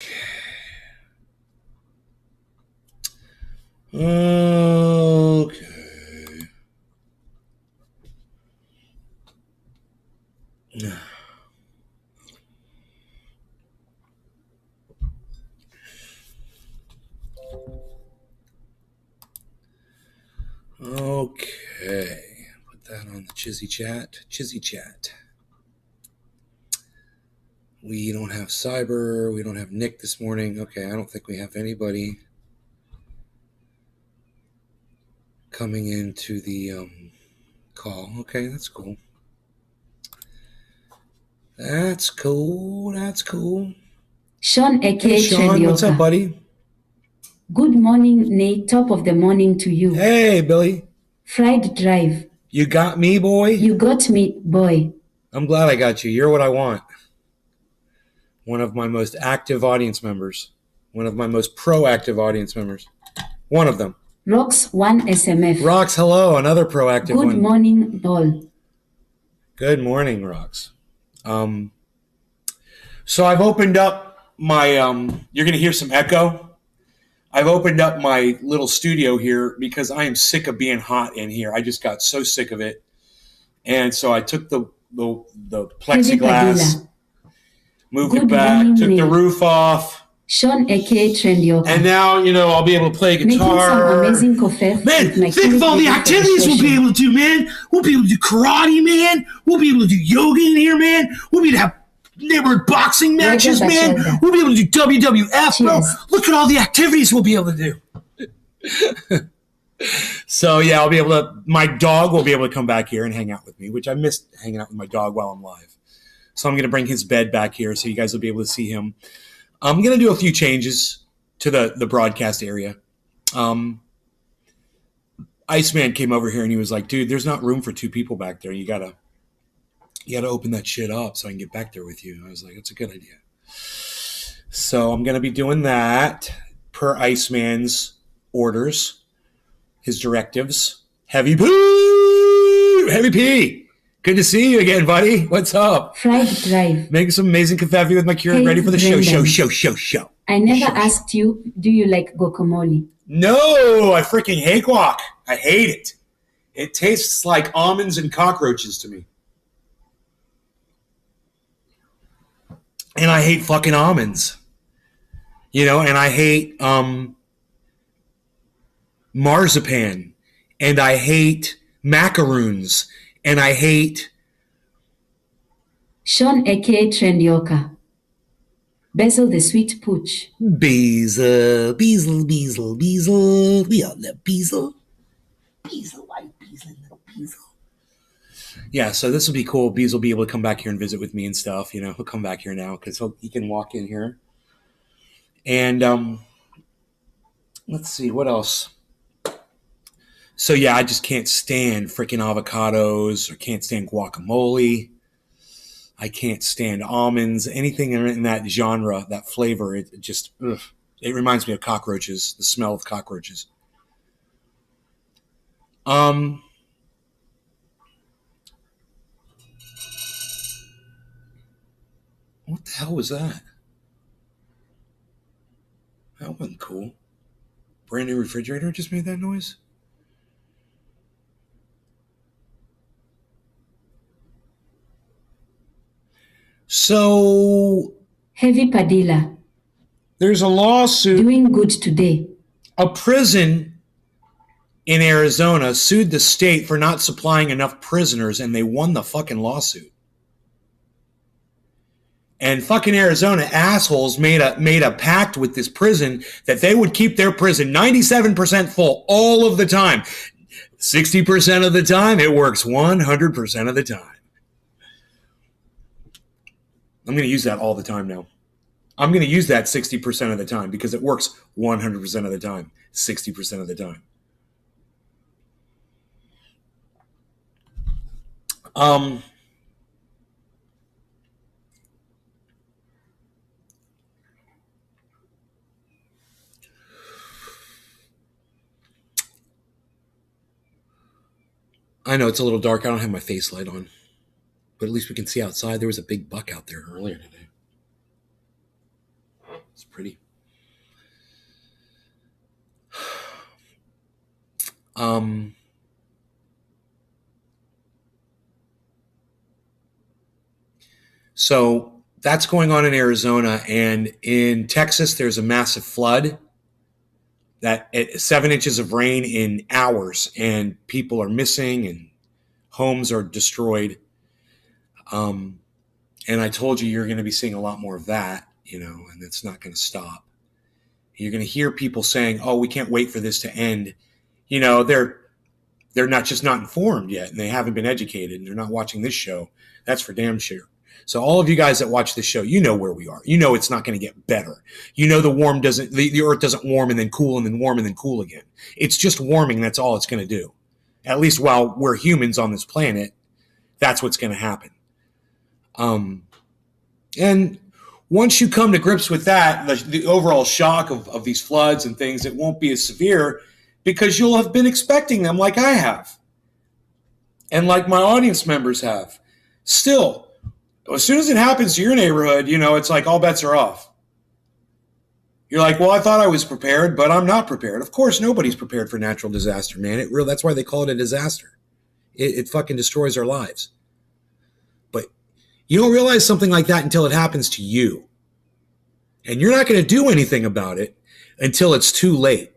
Okay. Okay. Put that on the Chizzy chat. Chizzy chat. We don't have Cyber. We don't have Nick this morning. Okay, I don't think we have anybody coming into the call. Okay, that's cool. That's cool. That's cool. Sean Hey, Sean, what's up, buddy? Good morning, Nate. Top of the morning to you. Hey, Billy. Fried drive. You got me, boy? You got me, boy. I'm glad I got you. You're what I want. One of my most active audience members. One of my most proactive audience members. One of them. Rocks 1 SMF. Rox, hello. Another proactive one. Good morning, doll. Good morning, Rox. So I've opened up my, you're going to hear some echo. I've opened up my little studio here because I am sick of being hot in here. I just got so sick of it. And so I took the plexiglass, moved it back, took the roof off. Sean aka Trendioka. And now, I'll be able to play guitar. Making some amazing Man, think of all the activities we'll be able to do, man. We'll be able to do karate, man. We'll be able to do yoga in here, man. We'll be able to have neighborhood boxing matches, man. We'll be able to do WWF, bro. Look at all the activities we'll be able to do. So, yeah, I'll be able to, my dog will be able to come back here and hang out with me, which I missed hanging out with my dog while I'm live. So I'm going to bring his bed back here so you guys will be able to see him. I'm going to do a few changes to the broadcast area. Iceman came over here and he was like, dude, there's not room for two people back there. You gotta open that shit up so I can get back there with you. I was like, that's a good idea. So I'm going to be doing that per Iceman's orders, his directives. Heavy P. Good to see you again, buddy. What's up? Fried drive. Making some amazing coffee with my Keurig, ready for the show. I never asked you, do you like guacamole? No, I freaking hate guac. I hate it. It tastes like almonds and cockroaches to me. And I hate fucking almonds. And I hate marzipan. And I hate macaroons. And I hate Sean aka Trendioka. Basil the sweet pooch. Beezel. We all love Beezel. White Beezel, little Beezel. Yeah, so this will be cool. Bees will be able to come back here and visit with me and stuff. He'll come back here now because he can walk in here. And let's see, what else? So, yeah, I just can't stand freaking avocados or can't stand guacamole. I can't stand almonds. Anything in that genre, that flavor, it reminds me of cockroaches, the smell of cockroaches. What the hell was that? That wasn't cool. Brand new refrigerator just made that noise? So, Heavy Padilla. There's a lawsuit. Doing good today. A prison in Arizona sued the state for not supplying enough prisoners, and they won the fucking lawsuit. And fucking Arizona assholes made a pact with this prison that they would keep their prison 97% full all of the time. 60% of the time, it works 100% of the time. I'm going to use that all the time now. I'm going to use that 60% of the time because it works 100% of the time, 60% of the time. I know it's a little dark. I don't have my face light on. But at least we can see outside. There was a big buck out there earlier today. It's pretty. So that's going on in Arizona, and in Texas, there's a massive flood that 7 inches of rain in hours, and people are missing and homes are destroyed. And I told you you're going to be seeing a lot more of that, and it's not going to stop. You're going to hear people saying, "Oh, we can't wait for this to end." They're not informed yet, and they haven't been educated, and they're not watching this show. That's for damn sure. So all of you guys that watch this show, you know where we are. You know it's not going to get better. You know the earth doesn't warm and then cool and then warm and then cool again. It's just warming. That's all it's going to do. At least while we're humans on this planet, that's what's going to happen. And once you come to grips with that, the overall shock of these floods and things, it won't be as severe because you'll have been expecting them like I have. And like my audience members have. Still, as soon as it happens to your neighborhood, it's like all bets are off. You're like, well, I thought I was prepared, but I'm not prepared. Of course, nobody's prepared for natural disaster, man. That's why they call it a disaster. It fucking destroys our lives. But you don't realize something like that until it happens to you. And you're not going to do anything about it until it's too late.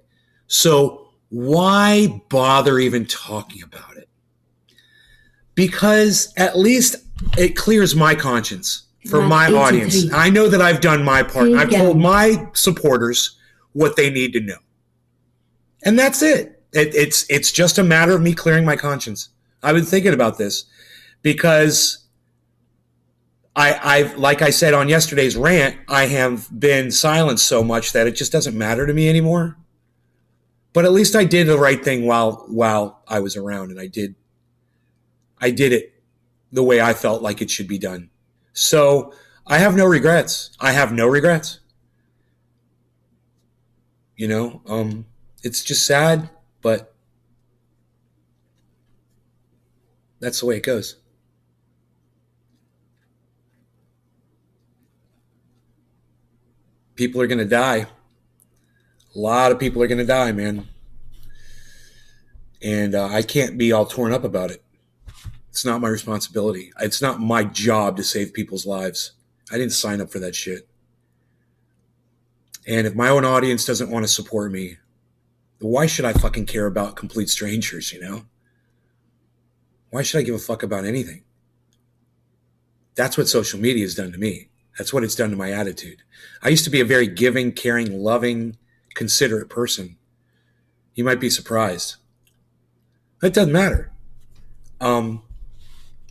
So why bother even talking about it? Because at least it clears my conscience for my audience. I know that I've done my part. I've told my supporters what they need to know. And that's it. It's just a matter of me clearing my conscience. I've been thinking about this because I've like I said on yesterday's rant, I have been silenced so much that it just doesn't matter to me anymore. But at least I did the right thing while I was around, and I did it the way I felt like it should be done. So I have no regrets. It's just sad, but that's the way it goes. People are going to die. A lot of people are going to die, man. And I can't be all torn up about it. It's not my responsibility. It's not my job to save people's lives. I didn't sign up for that shit. And if my own audience doesn't want to support me, why should I fucking care about complete strangers, Why should I give a fuck about anything? That's what social media has done to me. That's what it's done to my attitude. I used to be a very giving, caring, loving, considerate person. You might be surprised. It doesn't matter.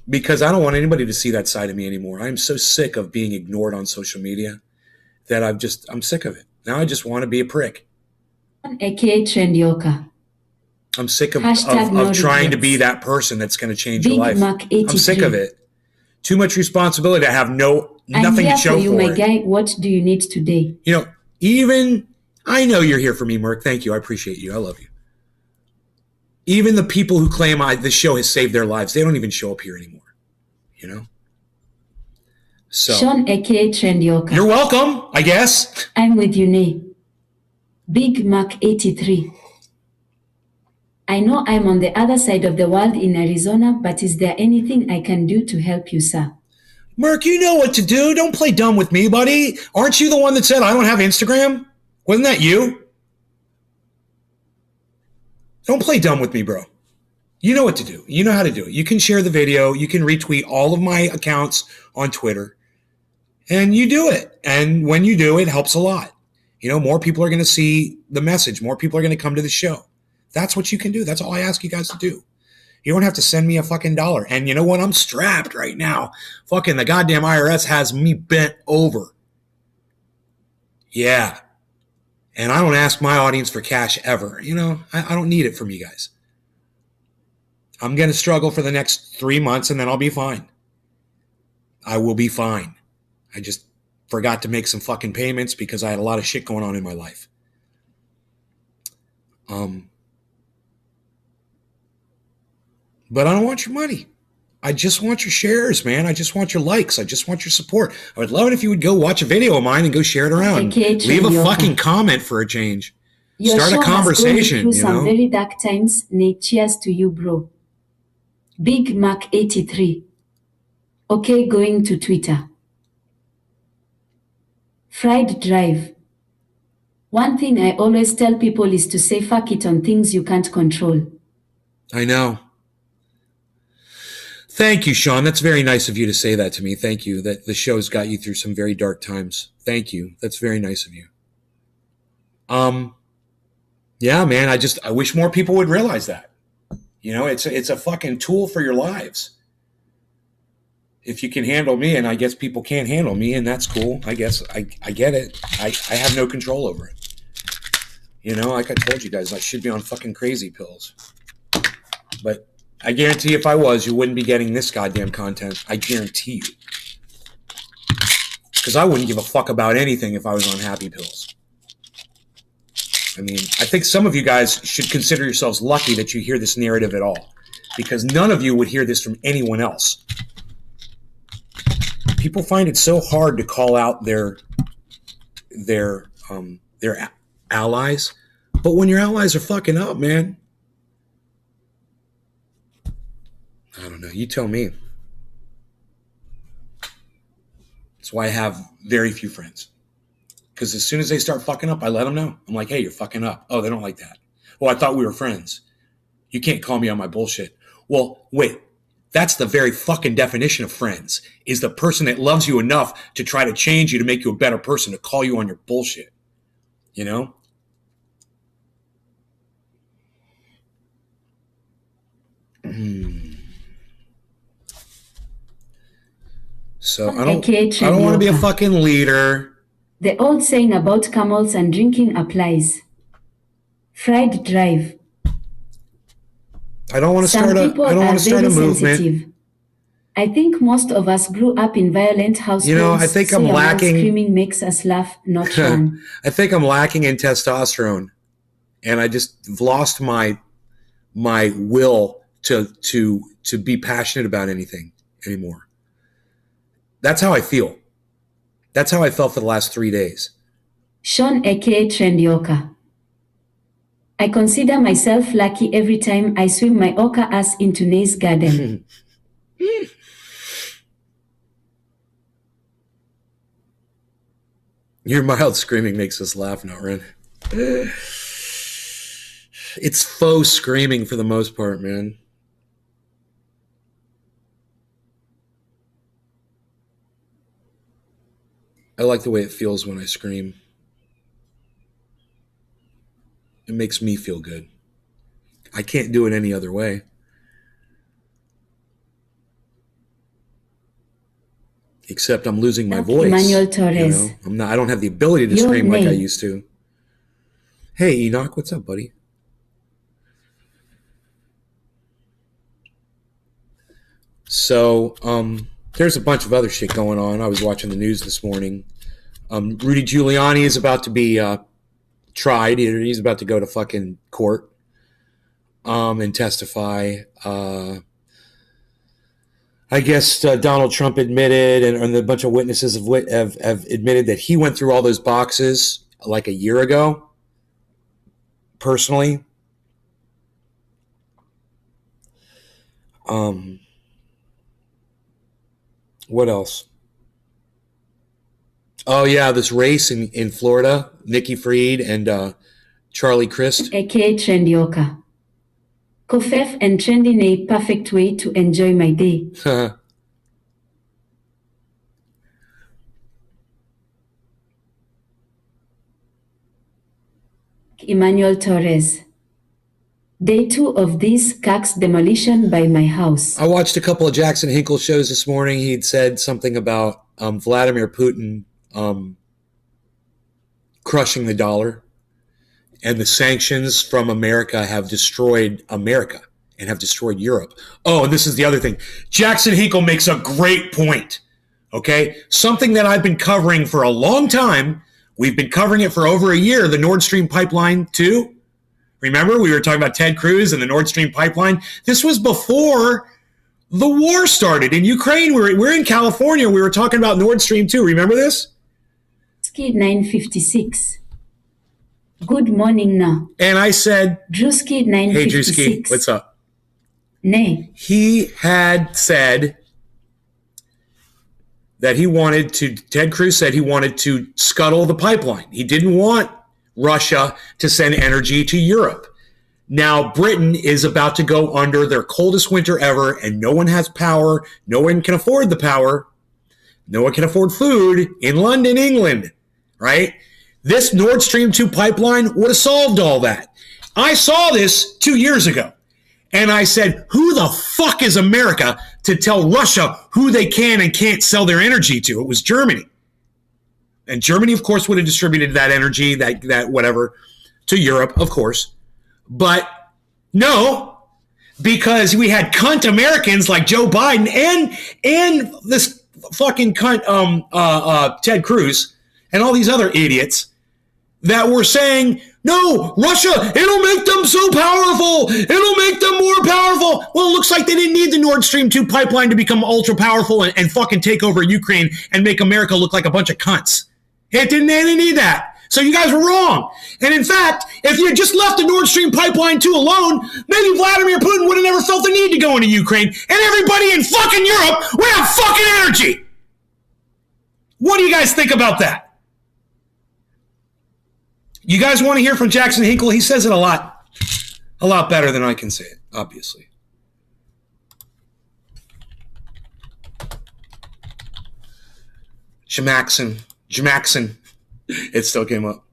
Because I don't want anybody to see that side of me anymore. I'm so sick of being ignored on social media that I'm sick of it. Now I just want to be a prick. aka Trendioka. I'm sick of trying to be that person that's going to change your life. I'm sick of it. Too much responsibility. I have nothing to show for my it. guy. What do you need today? Even I know you're here for me, Merc. Thank you. I appreciate you. I love you. Even the people who claim this show has saved their lives, they don't even show up here anymore. So Sean aka Trendioka. You're welcome, I guess. I'm with you, Nay. Big Mac 83. I know I'm on the other side of the world in Arizona, but is there anything I can do to help you, sir? Merc, you know what to do. Don't play dumb with me, buddy. Aren't you the one that said I don't have Instagram? Wasn't that you? Don't play dumb with me, bro. You know what to do. You know how to do it. You can share the video. You can retweet all of my accounts on Twitter. And you do it. And when you do, it helps a lot. More people are going to see the message. More people are going to come to the show. That's what you can do. That's all I ask you guys to do. You don't have to send me a fucking dollar. And you know what? I'm strapped right now. Fucking the goddamn IRS has me bent over. Yeah. And I don't ask my audience for cash ever. I don't need it from you guys. I'm going to struggle for the next 3 months and then I'll be fine. I will be fine. I just forgot to make some fucking payments because I had a lot of shit going on in my life. But I don't want your money. I just want your shares, man. I just want your likes. I just want your support. I would love it if you would go watch a video of mine and go share it around. Leave a fucking comment for a change. Your Start a show conversation, has gone through some very dark times. Nate, cheers to you, bro. Big Mac 83. Okay, going to Twitter. Fried Drive. One thing I always tell people is to say fuck it on things you can't control. I know. Thank you, Sean. That's very nice of you to say that to me. Thank you. That the show's got you through some very dark times. Thank you. That's very nice of you. Yeah, man, I wish more people would realize that. You know, it's a fucking tool for your lives. If you can handle me, and I guess people can't handle me, and that's cool. I guess I get it. I have no control over it. You know, like I told you guys, I should be on fucking crazy pills. But I guarantee if I was, you wouldn't be getting this goddamn content. I guarantee you. Because I wouldn't give a fuck about anything if I was on happy pills. I mean, I think some of you guys should consider yourselves lucky that you hear this narrative at all. Because none of you would hear this from anyone else. People find it so hard to call out their allies. But when your allies are fucking up, man, I don't know. You tell me. That's why I have very few friends. Because as soon as they start fucking up, I let them know. I'm like, hey, you're fucking up. Oh, they don't like that. Well, I thought we were friends. You can't call me on my bullshit. Well, wait. That's the very fucking definition of friends, is the person that loves you enough to try to change you, to make you a better person, to call you on your bullshit. You know? So I don't want to be a fucking leader. The old saying about camels and drinking applies. Fried Drive. I don't want to start a movement. Sensitive. I think most of us grew up in violent households. You know, I think I'm lacking. Screaming makes us laugh, not fun. I think I'm lacking in testosterone, and I just lost my will to be passionate about anything anymore. That's how I feel. That's how I felt for the last 3 days. Sean aka Trendyoka. I consider myself lucky every time I swim my orca ass into Nay's garden. Your mild screaming makes us laugh, Norin. It's faux screaming for the most part, man. I like the way it feels when I scream. It makes me feel good. I can't do it any other way. Except I'm losing my voice. Emmanuel Torres. You know? I don't have the ability to scream like I used to. Hey, Enoch, what's up, buddy? So, there's a bunch of other shit going on. I was watching the news this morning. Rudy Giuliani is about to be tried. He's about to go to fucking court and testify. I guess Donald Trump admitted, and a bunch of witnesses have admitted that he went through all those boxes like a year ago, personally. What else? Oh, yeah, this race in Florida, Nikki Fried and Charlie Crist. A.K.A. Trendyoka. Kofef and trending a perfect way to enjoy my day. Emmanuel Torres. Day 2 of this Cax demolition by my house. I watched a couple of Jackson Hinkle shows this morning. He'd said something about Vladimir Putin crushing the dollar, and the sanctions from America have destroyed America and have destroyed Europe. Oh, and this is the other thing. Jackson Hinkle makes a great point, okay? Something that I've been covering for a long time. We've been covering it for over a year, the Nord Stream pipeline 2. Remember, we were talking about Ted Cruz and the Nord Stream pipeline? This was before the war started in Ukraine. We're in California. We were talking about Nord Stream 2. Remember this? Drewski 956. Good morning now. And I said, Drewski hey, 956. Drewski, what's up? Nay. He had said that Ted Cruz said he wanted to scuttle the pipeline. He didn't want Russia to send energy to Europe. Now, Britain is about to go under their coldest winter ever, and no one has power. No one can afford the power. No one can afford food in London, England, right? This Nord Stream 2 pipeline would have solved all that. I saw this 2 years ago, and I said, who the fuck is America to tell Russia who they can and can't sell their energy to? It was Germany. And Germany, of course, would have distributed that energy, that whatever, to Europe, of course. But no, because we had cunt Americans like Joe Biden and this fucking cunt Ted Cruz and all these other idiots that were saying, no, Russia, it'll make them so powerful. It'll make them more powerful. Well, it looks like they didn't need the Nord Stream 2 pipeline to become ultra powerful and fucking take over Ukraine and make America look like a bunch of cunts. They didn't need that. So you guys were wrong. And in fact, if you had just left the Nord Stream pipeline 2 alone, maybe Vladimir Putin would have never felt the need to go into Ukraine, and everybody in fucking Europe would have fucking energy. What do you guys think about that? You guys want to hear from Jackson Hinkle? He says it a lot better than I can say it, obviously. Jamaxon. It still came up.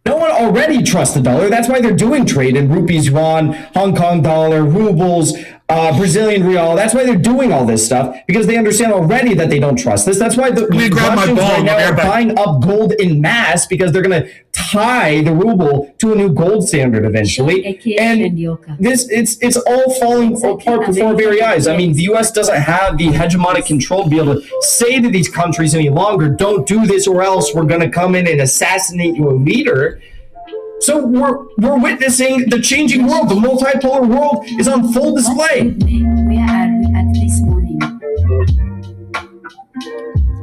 No one already trusts the dollar. That's why they're doing trade in rupees, yuan, Hong Kong dollar, rubles, Brazilian real. That's why they're doing all this stuff, because they understand already that they don't trust this. That's why the Russians right now are buying up gold in mass, because they're going to tie the ruble to a new gold standard eventually. And this it's all falling apart before our very eyes. I mean, the U.S. doesn't have the hegemonic control to be able to say to these countries any longer, don't do this or else we're going to come in and assassinate your leader. So we're witnessing the changing world. The multipolar world is on full display. Where are we at this morning?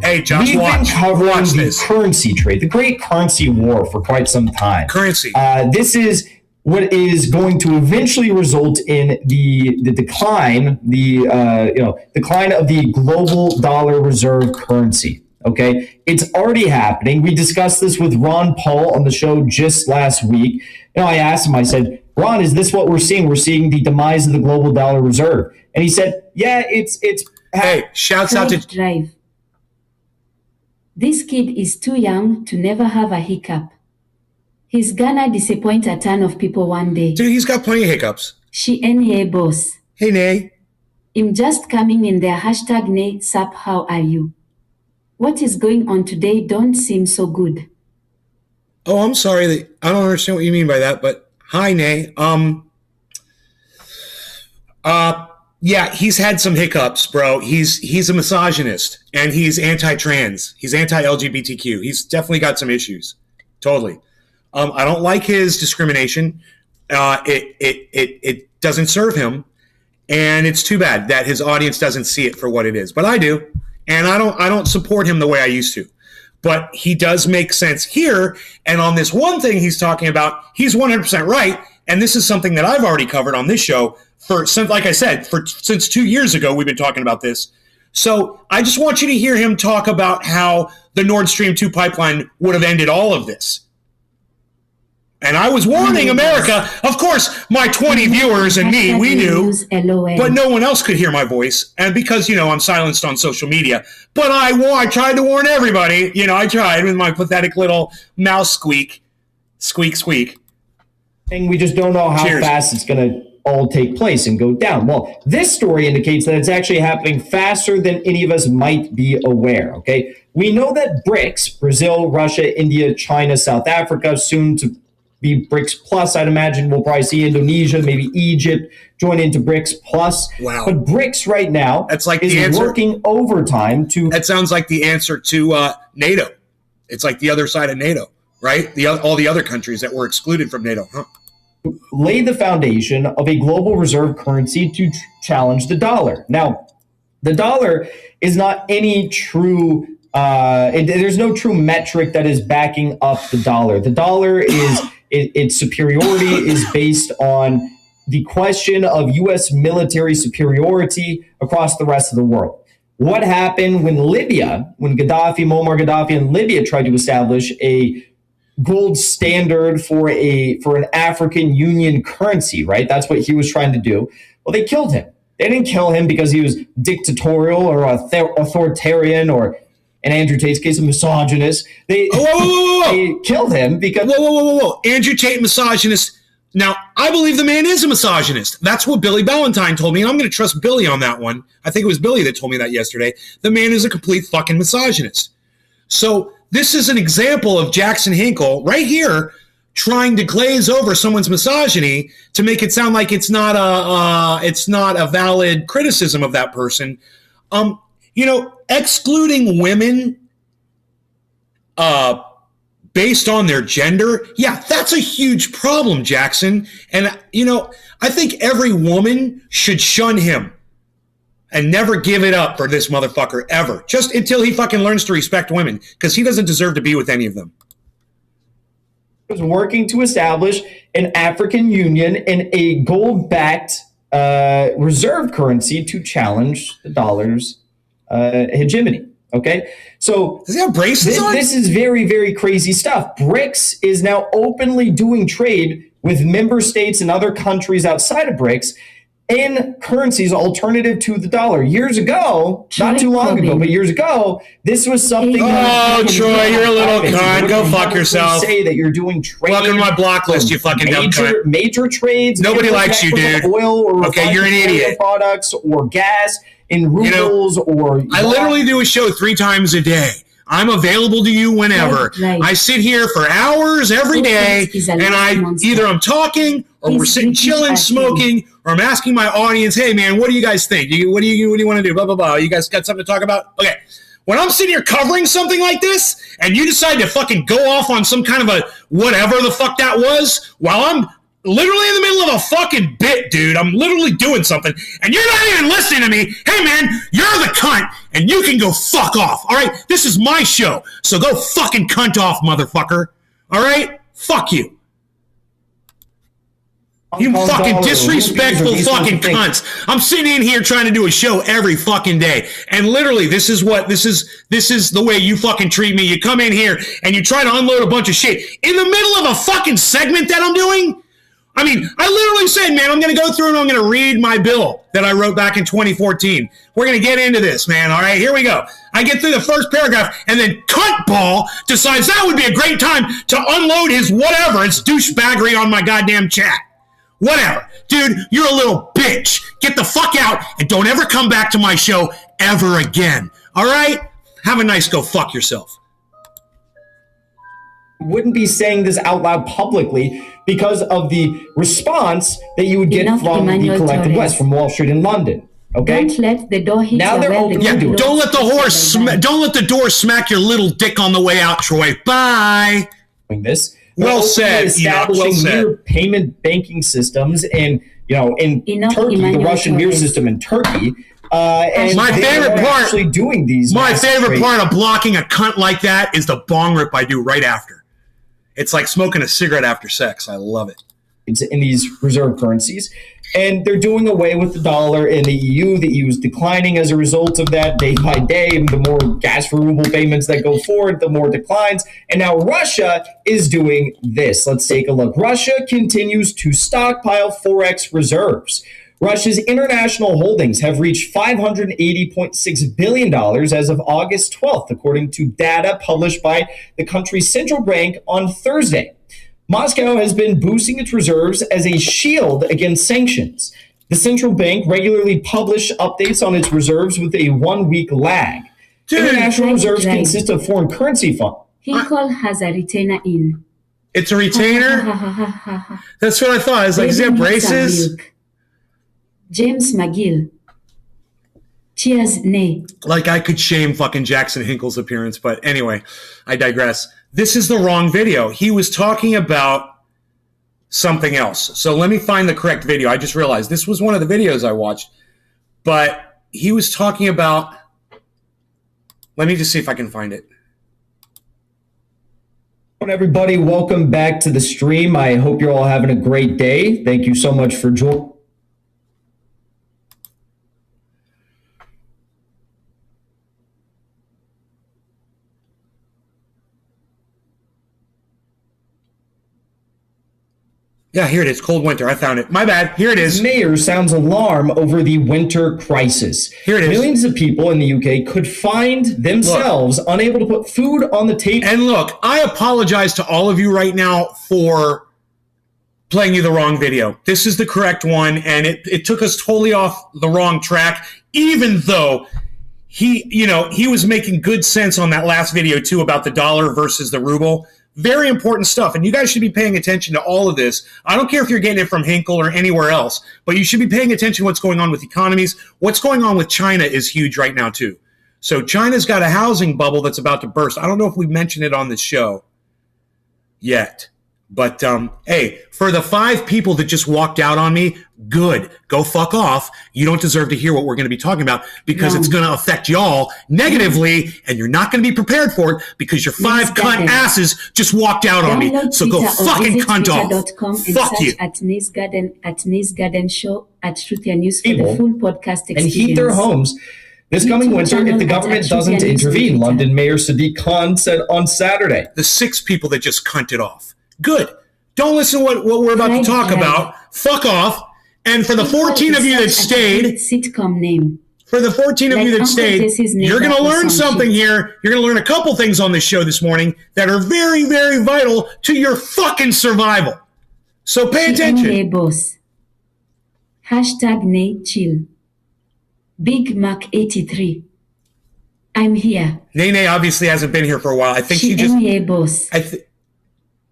Hey, Josh, We've been covering the currency trade, the great currency war, for quite some time. Currency. This is what is going to eventually result in the decline, decline of the global dollar reserve currency. Okay, it's already happening. We discussed this with Ron Paul on the show just last week. I asked him, I said, Ron, is this what we're seeing? We're seeing the demise of the global dollar reserve. And he said, yeah, it's. Hey, shouts out to Drive. This kid is too young to never have a hiccup. He's gonna disappoint a ton of people one day. Dude, he's got plenty of hiccups. She NA boss. Hey, Nay. I'm just coming in there. Hashtag Nay Sup, how are you? What is going on today don't seem so good. Oh, I'm sorry. I don't understand what you mean by that, but hi, Nay. Yeah, he's had some hiccups, bro. He's a misogynist, and he's anti-trans. He's anti-LGBTQ. He's definitely got some issues. Totally. I don't like his discrimination. It doesn't serve him, and it's too bad that his audience doesn't see it for what it is. But I do. And I don't support him the way I used to. But he does make sense here. And on this one thing he's talking about, he's 100% right. And this is something that I've already covered on this show like I said, since 2 years ago, we've been talking about this. So I just want you to hear him talk about how the Nord Stream 2 pipeline would have ended all of this. And I was warning America. Of course, my 20 viewers and me, we knew, but no one else could hear my voice. And because, I'm silenced on social media. But I tried to warn everybody. I tried with my pathetic little mouse squeak. Squeak, squeak. And we just don't know how fast it's going to all take place and go down. Well, this story indicates that it's actually happening faster than any of us might be aware, okay? We know that BRICS, Brazil, Russia, India, China, South Africa, soon to be BRICS Plus. I'd imagine we'll probably see Indonesia, maybe Egypt join into BRICS Plus. Wow. But BRICS right now is working overtime to... That sounds like the answer to NATO. It's like the other side of NATO, right? All the other countries that were excluded from NATO. Huh. Lay the foundation of a global reserve currency to challenge the dollar. Now, the dollar is not any true, there's no true metric that is backing up the dollar. The dollar is, its superiority is based on the question of U.S. military superiority across the rest of the world. What happened when Muammar Gaddafi in Libya tried to establish a gold standard for an African Union currency, right? That's what he was trying to do. Well, they killed him. They didn't kill him because he was dictatorial or authoritarian or, in Andrew Tate's case, a misogynist. They killed him because... Whoa. Andrew Tate, misogynist. Now, I believe the man is a misogynist. That's what Billy Ballantyne told me, and I'm going to trust Billy on that one. I think it was Billy that told me that yesterday. The man is a complete fucking misogynist. So this is an example of Jackson Hinkle right here trying to glaze over someone's misogyny to make it sound like it's not a valid criticism of that person. Excluding women based on their gender, yeah, that's a huge problem, Jackson. And I think every woman should shun him and never give it up for this motherfucker ever, just until he fucking learns to respect women, because he doesn't deserve to be with any of them. Was working to establish an African Union and a gold-backed reserve currency to challenge the dollar's hegemony. Okay, so does he have braces on? This is very, very crazy stuff. BRICS is now openly doing trade with member states and other countries outside of BRICS in currencies alternative to the dollar. Years ago, not too long ago, but years ago, this was something. Oh, Troy, you're a little cunt. Go fuck yourself. Say that you're doing trade. Welcome to my block list, you fucking dumb cunt. Major trades. Nobody likes you, dude. Oil or okay, you're an idiot. Products or gas in rubles or. I literally do a show 3 times a day. I'm available to you whenever. Right. I sit here for hours every day, and I'm talking, or we're sitting chilling, smoking, or I'm asking my audience, hey man, what do you guys think? What do you want to do? Blah blah blah. You guys got something to talk about? Okay. When I'm sitting here covering something like this, and you decide to fucking go off on some kind of a whatever the fuck that was, while I'm literally in the middle of a fucking bit, dude. I'm literally doing something, and you're not even listening to me. Hey, man, you're the cunt, and you can go fuck off, all right? This is my show, so go fucking cunt off, motherfucker, all right? Fuck you. You fucking disrespectful fucking cunts. I'm sitting in here trying to do a show every fucking day. And literally, this is the way you fucking treat me. You come in here and you try to unload a bunch of shit in the middle of a fucking segment that I'm doing. I mean, I literally said, man, I'm going to go through and I'm going to read my bill that I wrote back in 2014. We're going to get into this, man. All right, here we go. I get through the first paragraph, and then Cuntball decides that would be a great time to unload his whatever. It's douchebaggery on my goddamn chat. Whatever. Dude, you're a little bitch. Get the fuck out, and don't ever come back to my show ever again. All right? Have a nice go fuck yourself. Wouldn't be saying this out loud publicly because of the response that you would get from the collective West, from Wall Street in London. Okay. Don't let the door hit now your they're open. Yeah, don't let the door smack your little dick on the way out, Troy. Bye. This. Well said. Establishing mirror payment banking systems in Turkey, the Russian mirror system in Turkey. And my favorite part, actually doing these. My favorite part of blocking a cunt like that is the bong rip I do right after. It's like smoking a cigarette after sex. I love it. It's in these reserve currencies. And they're doing away with the dollar in the EU. The EU is declining as a result of that day by day. The more gas for ruble payments that go forward, the more declines. And now Russia is doing this. Let's take a look. Russia continues to stockpile Forex reserves. Russia's international holdings have reached $580.6 billion as of August 12th, according to data published by the country's central bank on Thursday. Moscow has been boosting its reserves as a shield against sanctions. The central bank regularly publishes updates on its reserves with a 1-week lag. International reserves consist of foreign currency funds. Hinkle has a retainer in. It's a retainer? That's what I thought. It's like, is that braces? James McGill. Cheers, nay. Like I could shame fucking Jackson Hinkle's appearance, but anyway, I digress. this is the wrong video. He was talking about something else. So let me find the correct video. I just realized this was one of the videos I watched, but he was talking about, let me just see if I can find it. Everybody, welcome back to the stream. I hope you're all having a great day. Thank you so much for joining. Yeah, here it is. Cold winter. I found it. My bad. Here it is. Mayor sounds alarm over the winter crisis. Here it is. Millions of people in the UK could find themselves unable to put food on the table. And look, I apologize to all of you right now for playing you the wrong video. This is the correct one, and it took us totally off the wrong track, even though he was making good sense on that last video too about the dollar versus the ruble. Very important stuff, and you guys should be paying attention to all of this. I don't care if you're getting it from Hinkle or anywhere else, but you should be paying attention to what's going on with economies. What's going on with China is huge right now, too. So China's got a housing bubble that's about to burst. I don't know if we mentioned it on this show yet. But, hey, for the 5 people that just walked out on me, good. Go fuck off. You don't deserve to hear what we're going to be talking about because it's going to affect y'all negatively, and you're not going to be prepared for it because your 5 cunt asses just walked out on me. So go fucking cunt off. Fuck you. At Nice Garden Show, at Truth and News for the full podcast experience. And heat their homes this coming winter if the government doesn't intervene, London Mayor Sadiq Khan said on Saturday. The 6 people that just cunted off. Good. Don't listen to what we're about to talk about. Fuck off. And for the 14 of you that stayed, sitcom name. For the 14 of you that stayed, you're going to learn something here. You're going to learn a couple things on this show this morning that are very, very vital to your fucking survival. So pay attention. Boss. Hashtag Nay Chill. Big Mac 83. I'm here. Nene obviously hasn't been here for a while. I think she just. Boss.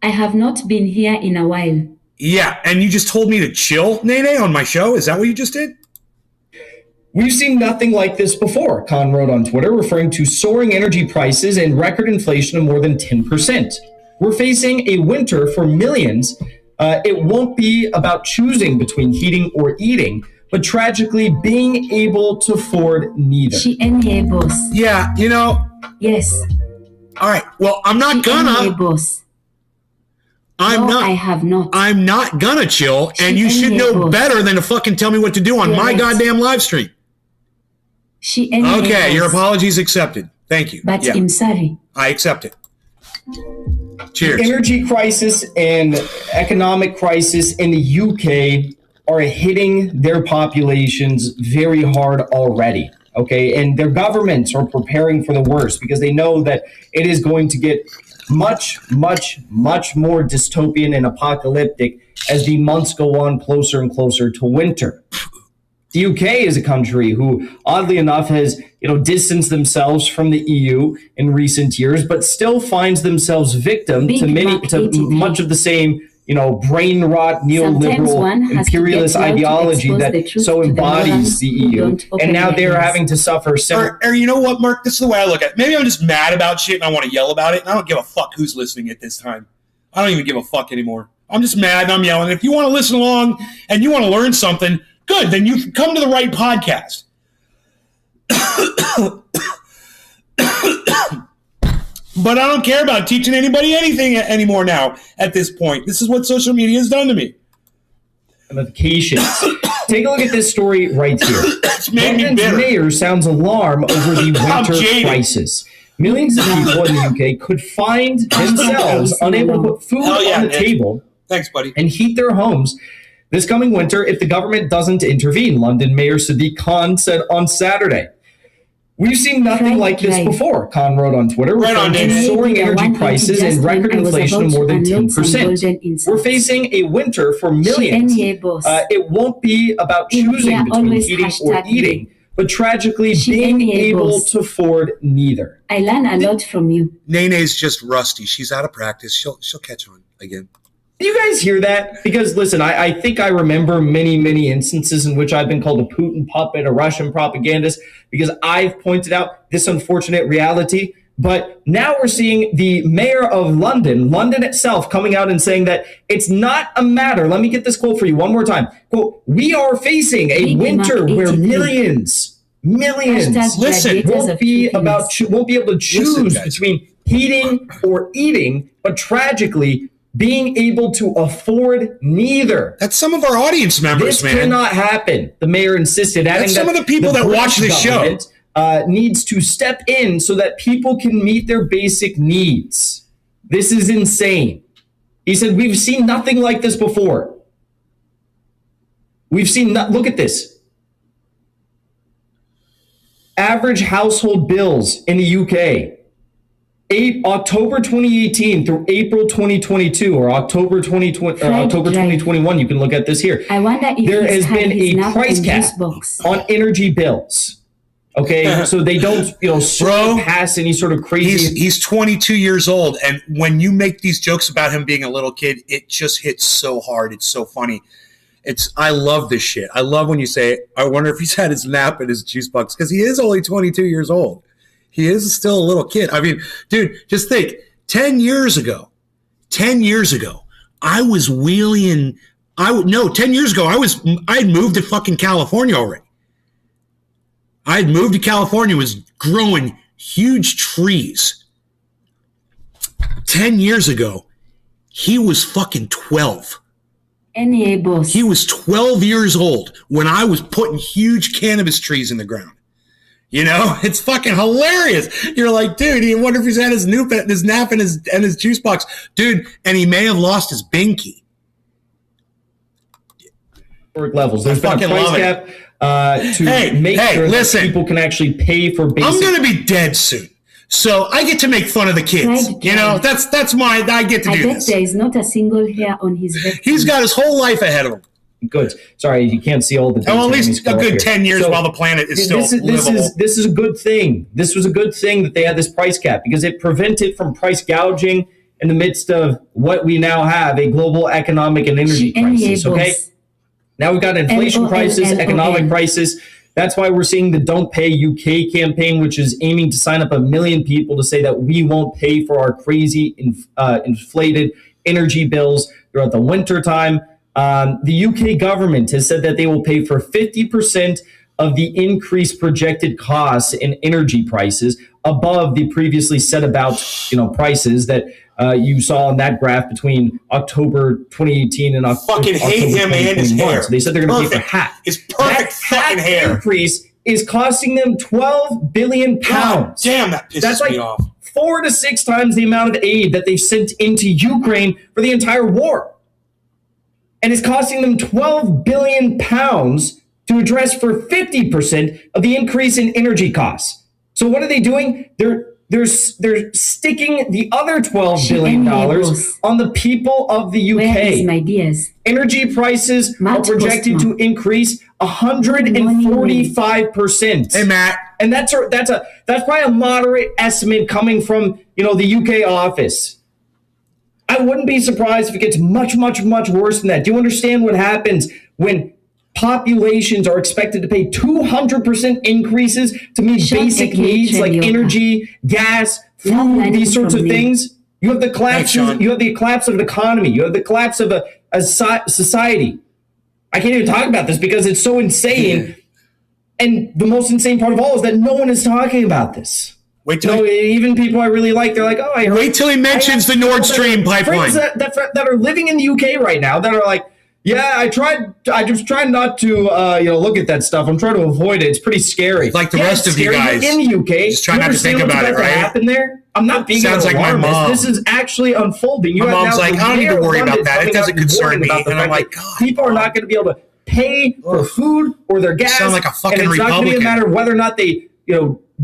I have not been here in a while. Yeah, and you just told me to chill, Nene, on my show? Is that what you just did? We've seen nothing like this before, Khan wrote on Twitter, referring to soaring energy prices and record inflation of more than 10%. We're facing a winter for millions. It won't be about choosing between heating or eating, but tragically being able to afford neither. Boss. Yeah, you know. Yes. All right, well, I'm not gonna. Boss. I have not. I'm not gonna chill, and you should know better than to fucking tell me what to do on my goddamn live stream. Okay, your apologies accepted. Thank you. But I'm sorry. I accept it. Cheers. The energy crisis and economic crisis in the UK are hitting their populations very hard already. Okay, and their governments are preparing for the worst because they know that it is going to get much, much, much more dystopian and apocalyptic as the months go on closer and closer to winter. The UK is a country who, oddly enough, has distanced themselves from the EU in recent years, but still finds themselves victim to much of the same brain rot, neoliberal, imperialist ideology that so embodies the EU. And now they're having to suffer. Or you know what, Mark? This is the way I look at it. Maybe I'm just mad about shit and I want to yell about it. And I don't give a fuck who's listening at this time. I don't even give a fuck anymore. I'm just mad and I'm yelling. If you want to listen along and you want to learn something, good. Then you've come to the right podcast. But I don't care about teaching anybody anything anymore now at this point. This is what social media has done to me. Ramifications. Take a look at this story right here. It's made me bitter. Mayor sounds alarm over the winter crisis. Millions of people in the UK could find themselves unable to put food on the table. Thanks, buddy. And heat their homes this coming winter if the government doesn't intervene, London Mayor Sadiq Khan said on Saturday. We've seen nothing like this before, Khan wrote on Twitter, referring to soaring energy prices and record inflation of more than 10%. We're facing a winter for millions. It won't be about choosing between heating or eating, but tragically being able to afford neither. I learn a lot from you. Nene's just rusty. She's out of practice. She'll catch on again. Do you guys hear that? Because listen, I think I remember many, many instances in which I've been called a Putin puppet, a Russian propagandist, because I've pointed out this unfortunate reality But now we're seeing the mayor of London itself, coming out and saying that it's not a matter. Let me get this quote for you one more time. Quote, we are facing a winter where millions Listen, won't be able to choose between heating or eating, but tragically being able to afford neither. That's some of our audience members, This man. cannot happen, the mayor insisted, adding That's some that of the people that watch this show. Needs to step in so that people can meet their basic needs. This is insane. He said, we've seen nothing like this before. Look at this. Average household bills in the UK. October 2018 through April 2022 or October 2021. You can look at this here. I wonder if there has been a price cap box on energy bills. Okay, so they don't, pass any sort of crazy. He's 22 years old, and when you make these jokes about him being a little kid, it just hits so hard. It's so funny. I love this shit. I love when you say, I wonder if he's had his nap and his juice box, because he is only 22 years old. He is still a little kid. I mean, dude, just think, 10 years ago, I was wheeling, 10 years ago, I had moved to fucking California already. I had moved to California, was growing huge trees. 10 years ago, he was fucking 12. Enables. He was 12 years old when I was putting huge cannabis trees in the ground. You know, it's fucking hilarious. You're like, dude, you wonder if he's had his nap and his juice box. Dude, and he may have lost his binky. Levels. There's been a price cap to make sure that people can actually pay for basic. I'm going to be dead soon. So I get to make fun of the kids. You know, that's I get to do this. There is not a single hair on his head. He's got his whole life ahead of him. Good. Sorry, you can't see all the. Well, at least a good 10 years while the planet is still livable. This is a good thing. This was a good thing that they had this price cap, because it prevented from price gouging in the midst of what we now have, a global economic and energy crisis. Okay. Now we've got inflation crisis, economic crisis. That's why we're seeing the Don't Pay UK campaign, which is aiming to sign up 1 million people to say that we won't pay for our crazy inflated energy bills throughout the winter time. The UK government has said that they will pay for 50% of the increased projected costs in energy prices above the previously set about, prices that you saw on that graph between October 2018 and October 2021. So they said they're going to pay for half. It's perfect fucking hair. Increase is costing them £12 billion. God damn, that pisses me off. 4 to 6 times the amount of aid that they've sent into Ukraine for the entire war. And it's costing them £12 billion to address for 50% of the increase in energy costs. So what are they doing? They're sticking the other $12 billion on the people of the UK. Where is my dears? Energy prices are projected to increase 145%. Hey, Matt. And that's probably a moderate estimate coming from the UK office. I wouldn't be surprised if it gets much, much, much worse than that. Do you understand what happens when populations are expected to pay 200% increases to meet basic needs like energy, gas, food, these sorts of things? You have the collapse. You have the collapse of an economy. You have the collapse of a society. I can't even talk about this because it's so insane. And the most insane part of all is that no one is talking about this. Even people I really like, they're like, "Oh, I heard." Wait till he mentions the Nord Stream pipeline. Friends that are living in the UK right now that are like, "Yeah, I just tried not to, look at that stuff. I'm trying to avoid it. It's pretty scary." Like the rest of you guys in the UK. Just try not to think about it, right? Happen there? I'm not being Sounds like my mom. This is actually unfolding. My mom's like, I don't need to worry about that. It doesn't concern me. And I'm like, God, people are not going to be able to pay for food or their gas. Sound like a fucking and it's Republican. not going to be a matter of whether or not they,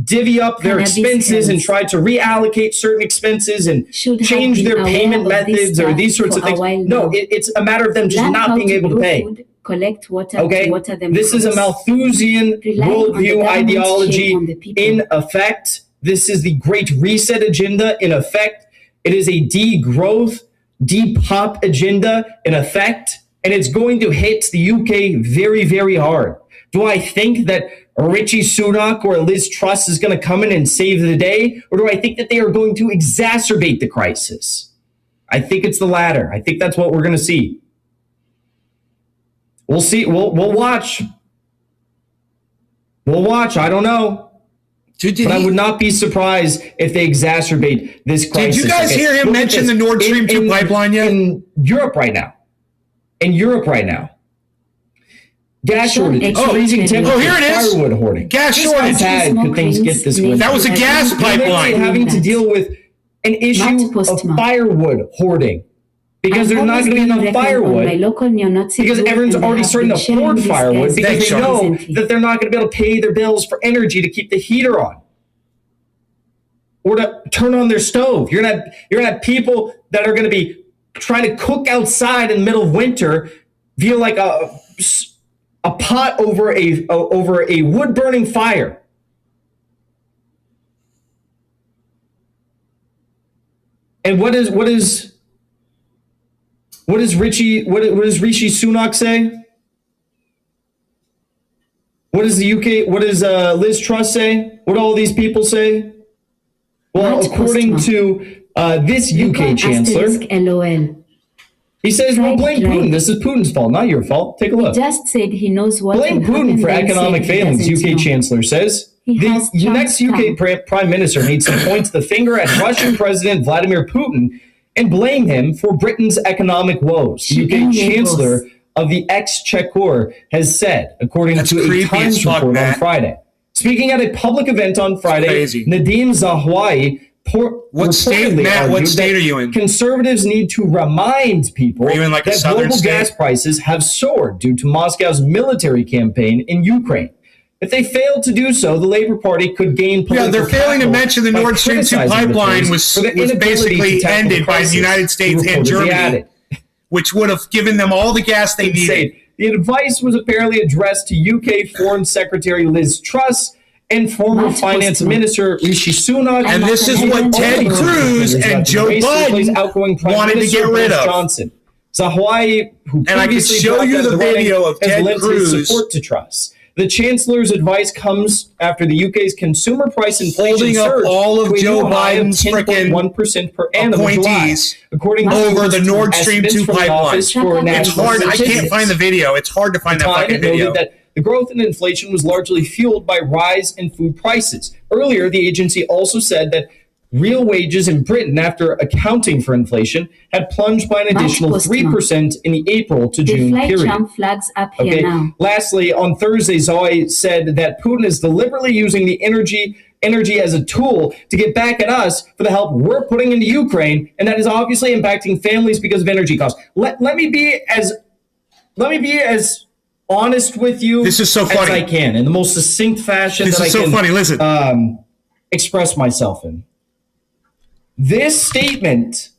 divvy up their expenses and try to reallocate certain expenses and change their payment methods or these sorts of things. No, it's a matter of them just not being able to pay. Collect water, okay, water them. This is a Malthusian worldview ideology in effect. This is the Great Reset agenda in effect. It is a degrowth, depop agenda in effect, and it's going to hit the UK very, very hard. Do I think that Richie Sunak or Liz Truss is going to come in and save the day? Or do I think that they are going to exacerbate the crisis? I think it's the latter. I think that's what we're going to see. We'll see. We'll watch. We'll watch. I don't know. But I would not be surprised if they exacerbate this crisis. Did you guys hear him mention the Nord Stream 2 pipeline yet? In Europe right now. Gas shortage. Freezing temperatures. Here it is. Firewood hoarding. Gas Just how shortage. bad could things get this winter? That was a gas pipeline. Having to deal with an issue of firewood hoarding. Because there's not going to be enough firewood. Because everyone's already starting to hoard firewood because they know that they're not going to be able to pay their bills for energy to keep the heater on. Or to turn on their stove. You're gonna have people that are going to be trying to cook outside in the middle of winter via like a pot over a wood burning fire. And what does Rishi Sunak say? What does the UK? What does Liz Truss say? What do all these people say? Well, according to this UK chancellor, he says, "Well, blame Putin. This is Putin's fault, not your fault. Take a look." He just said he knows what. Blame Putin for economic failings. UK chancellor says. The next UK prime minister needs to point the finger at Russian President Vladimir Putin and blame him for Britain's economic woes. The UK chancellor of the Exchequer has said, according to a Times report on Friday. Speaking at a public event on Friday, Nadine Zahawi what state are you in? Conservatives need to remind people that global gas prices have soared due to Moscow's military campaign in Ukraine. If they failed to do so, the Labour Party could gain political they're failing to mention the Nord Stream 2 pipeline was basically ended by the United States and Germany, which would have given them all the gas they needed. The advice was apparently addressed to UK Foreign Secretary Liz Truss and former Finance Minister Rishi Sunak. And this is what Ted Cruz and Joe Biden wanted to get rid of. Johnson. Zahawi, who and I can show you the video of Ted Cruz. Support to Truss. The Chancellor's advice comes after the UK's consumer price inflation surged up all of Joe Biden's freaking 1% per annum appointees according over the Nord Stream 2 pipeline. It's hard. I can't find the video. It's hard to find that fucking video. That the growth in inflation was largely fueled by rise in food prices. Earlier, the agency also said that real wages in Britain, after accounting for inflation, had plunged by an additional 3% in the April to June period. Flags up here now. Lastly, on Thursday, Zoe said that Putin is deliberately using the energy as a tool to get back at us for the help we're putting into Ukraine, and that is obviously impacting families because of energy costs. Let me be as honest with you as I can in the most succinct fashion that I can. Listen, express myself in. This statement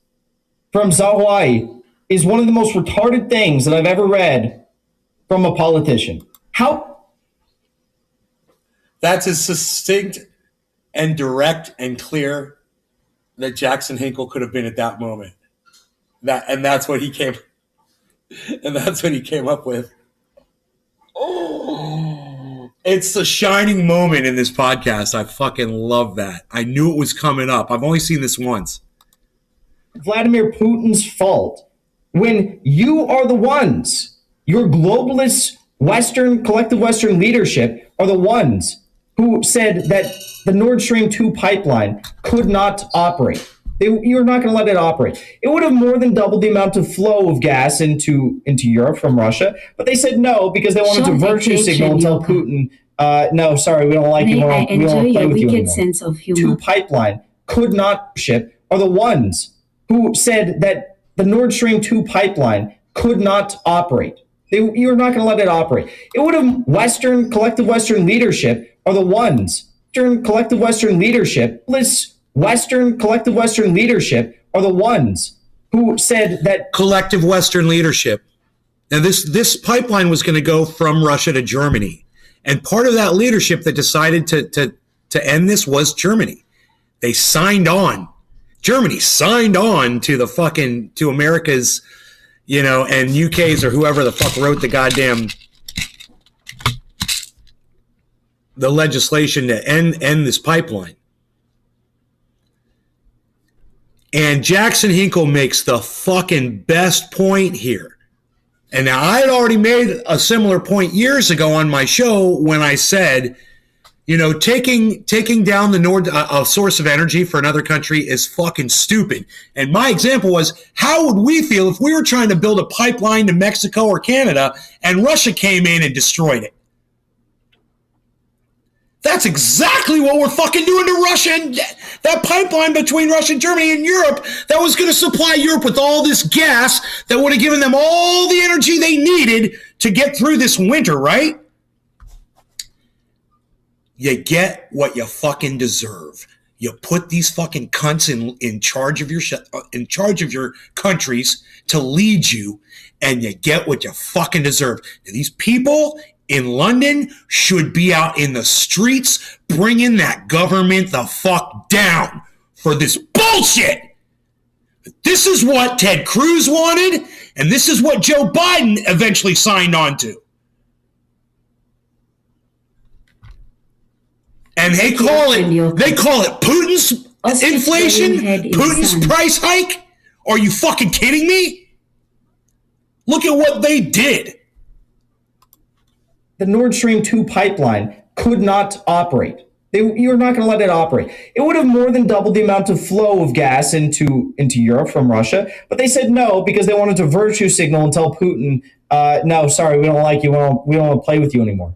from Zahawi is one of the most retarded things that I've ever read from a politician. How? That's as succinct and direct and clear that Jackson Hinkle could have been at that moment. That's what he came up with. Oh, it's a shining moment in this podcast. I fucking love that. I knew it was coming up. I've only seen this once. Vladimir Putin's fault when you are the ones, your globalist collective Western leadership are the ones who said that the Nord Stream 2 pipeline could not operate. You're not going to let it operate. It would have more than doubled the amount of flow of gas into Europe from Russia, but they said no because they wanted to virtue signal and tell Putin, no, sorry, we don't like you. We don't play with you anymore. Sense of humor. 2 pipeline could not ship are the ones who said that the Nord Stream 2 pipeline could not operate. You're not going to let it operate. It would have collective Western leadership are the ones. Collective Western leadership are the ones who said that collective Western leadership. Now, this pipeline was going to go from Russia to Germany, and part of that leadership that decided to end this was Germany. They signed on. Germany signed on to to America's, and UK's or whoever the fuck wrote the goddamn the legislation to end this pipeline. And Jackson Hinkle makes the fucking best point here. And now I had already made a similar point years ago on my show when I said, you know, taking down a source of energy for another country is fucking stupid. And my example was, how would we feel if we were trying to build a pipeline to Mexico or Canada and Russia came in and destroyed it? That's exactly what we're fucking doing to Russia, and that pipeline between Russia and Germany and Europe that was going to supply Europe with all this gas that would have given them all the energy they needed to get through this winter, right? You get what you fucking deserve. You put these fucking cunts in charge of your countries to lead you, and you get what you fucking deserve. Now, these people in London should be out in the streets bringing that government the fuck down for this bullshit. This is what Ted Cruz wanted, and this is what Joe Biden eventually signed on to. And they call it Putin's inflation, Putin's price hike. Are you fucking kidding me? Look at what they did. The Nord Stream 2 pipeline could not operate. You're not going to let it operate. It would have more than doubled the amount of flow of gas into Europe from Russia, but they said no because they wanted to virtue signal and tell Putin, no, sorry, we don't like you. We don't want to play with you anymore.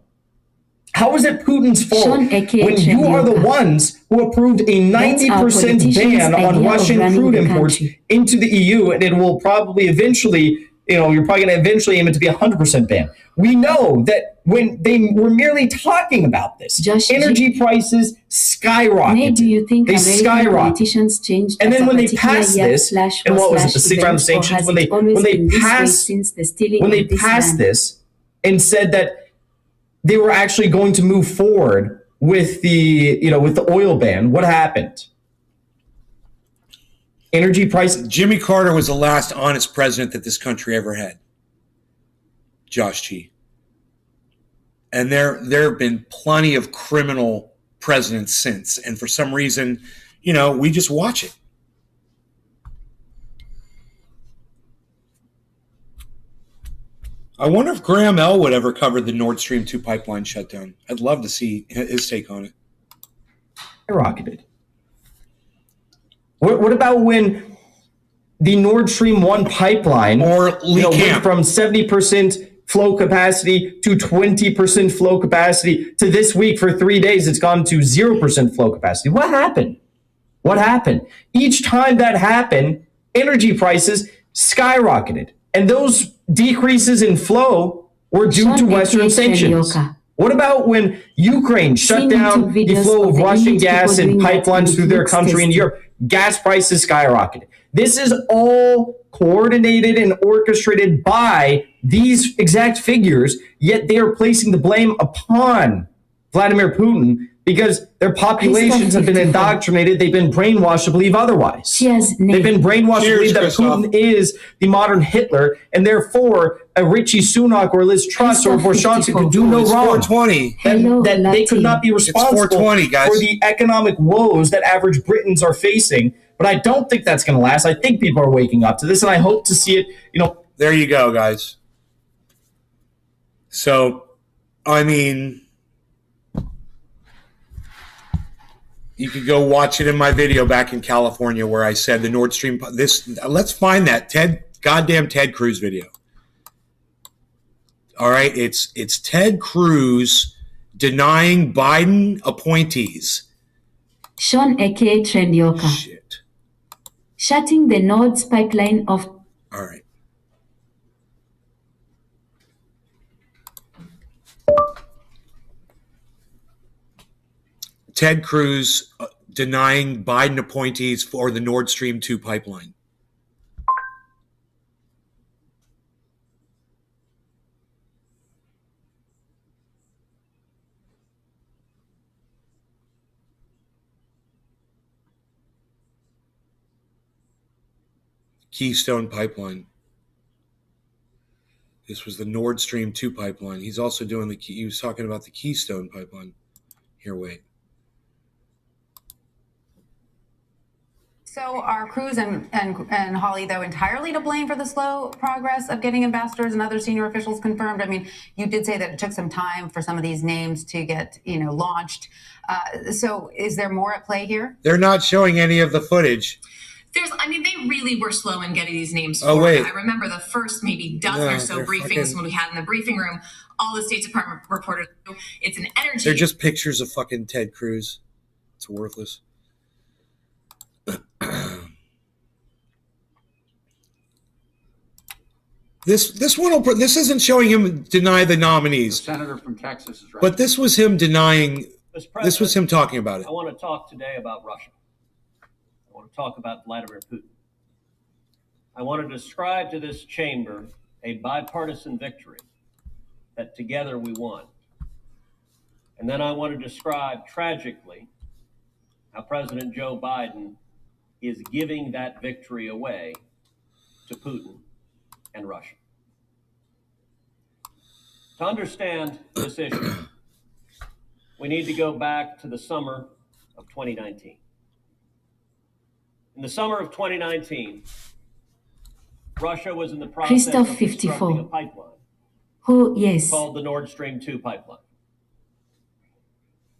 How is it Putin's fault when you are the ones who approved a 90% ban on Russian crude imports into the EU, and it will probably eventually, you're probably going to eventually aim it to be a 100% ban. We know that when they were merely talking about this, energy prices skyrocketed. Do you think they skyrocketed. Politicians changed? And then when they passed this, and what was it, the 6th round of sanctions? When they passed this and said that they were actually going to move forward with the oil ban, what happened? Energy prices. Jimmy Carter was the last honest president that this country ever had. Josh G. And there have been plenty of criminal presidents since. And for some reason, we just watch it. I wonder if Graham Elwood ever covered the Nord Stream 2 pipeline shutdown. I'd love to see his take on it. Rocketed. What about when the Nord Stream 1 pipeline went from 70% flow capacity to 20% flow capacity to this week for 3 days, it's gone to 0% flow capacity? What happened? Each time that happened, energy prices skyrocketed. And those decreases in flow were due to Western sanctions. What about when Ukraine shut down the flow of Russian gas and pipelines through their country in Europe? Gas prices skyrocketed. This is all coordinated and orchestrated by these exact figures, yet they are placing the blame upon Vladimir Putin because their populations have been indoctrinated. They've been brainwashed to believe otherwise. They've been brainwashed to believe that Putin is the modern Hitler, and therefore a Richie Sunak or Liz Truss or Boris Johnson could do no wrong. 420. That they could not be responsible for the economic woes that average Britons are facing. But I don't think that's going to last. I think people are waking up to this, and I hope to see it. There you go, guys. So, I mean, you could go watch it in my video back in California where I said the Nord Stream. Let's find that goddamn Ted Cruz video. All right, it's Ted Cruz denying Biden appointees. Sean Eke Trendioka. Shit. Shutting the Nord's pipeline off. All right. Ted Cruz denying Biden appointees for the Nord Stream 2 pipeline. Keystone Pipeline. This was the Nord Stream 2 pipeline. He's also doing he was talking about the Keystone Pipeline. Here, wait. So are Cruz and Hawley, though, entirely to blame for the slow progress of getting ambassadors and other senior officials confirmed? I mean, you did say that it took some time for some of these names to get, launched. So is there more at play here? They're not showing any of the footage. They really were slow in getting these names Oh, forward. wait. I remember the first maybe dozen or so briefings when we had in the briefing room, all the State Department reporters. It's an energy. They're just pictures of fucking Ted Cruz. It's worthless. This one this isn't showing him deny the nominees. The senator from Texas is right. But this was him denying. This was him talking about it. I want to talk today about Russia. I want to talk about Vladimir Putin. I want to describe to this chamber a bipartisan victory that together we won. And then I want to describe tragically how President Joe Biden is giving that victory away to Putin and Russia. To understand this issue, we need to go back to the summer of 2019. In the summer of 2019, Russia was in the process Christoph of constructing 54. a pipeline Oh, yes. called the Nord Stream 2 pipeline.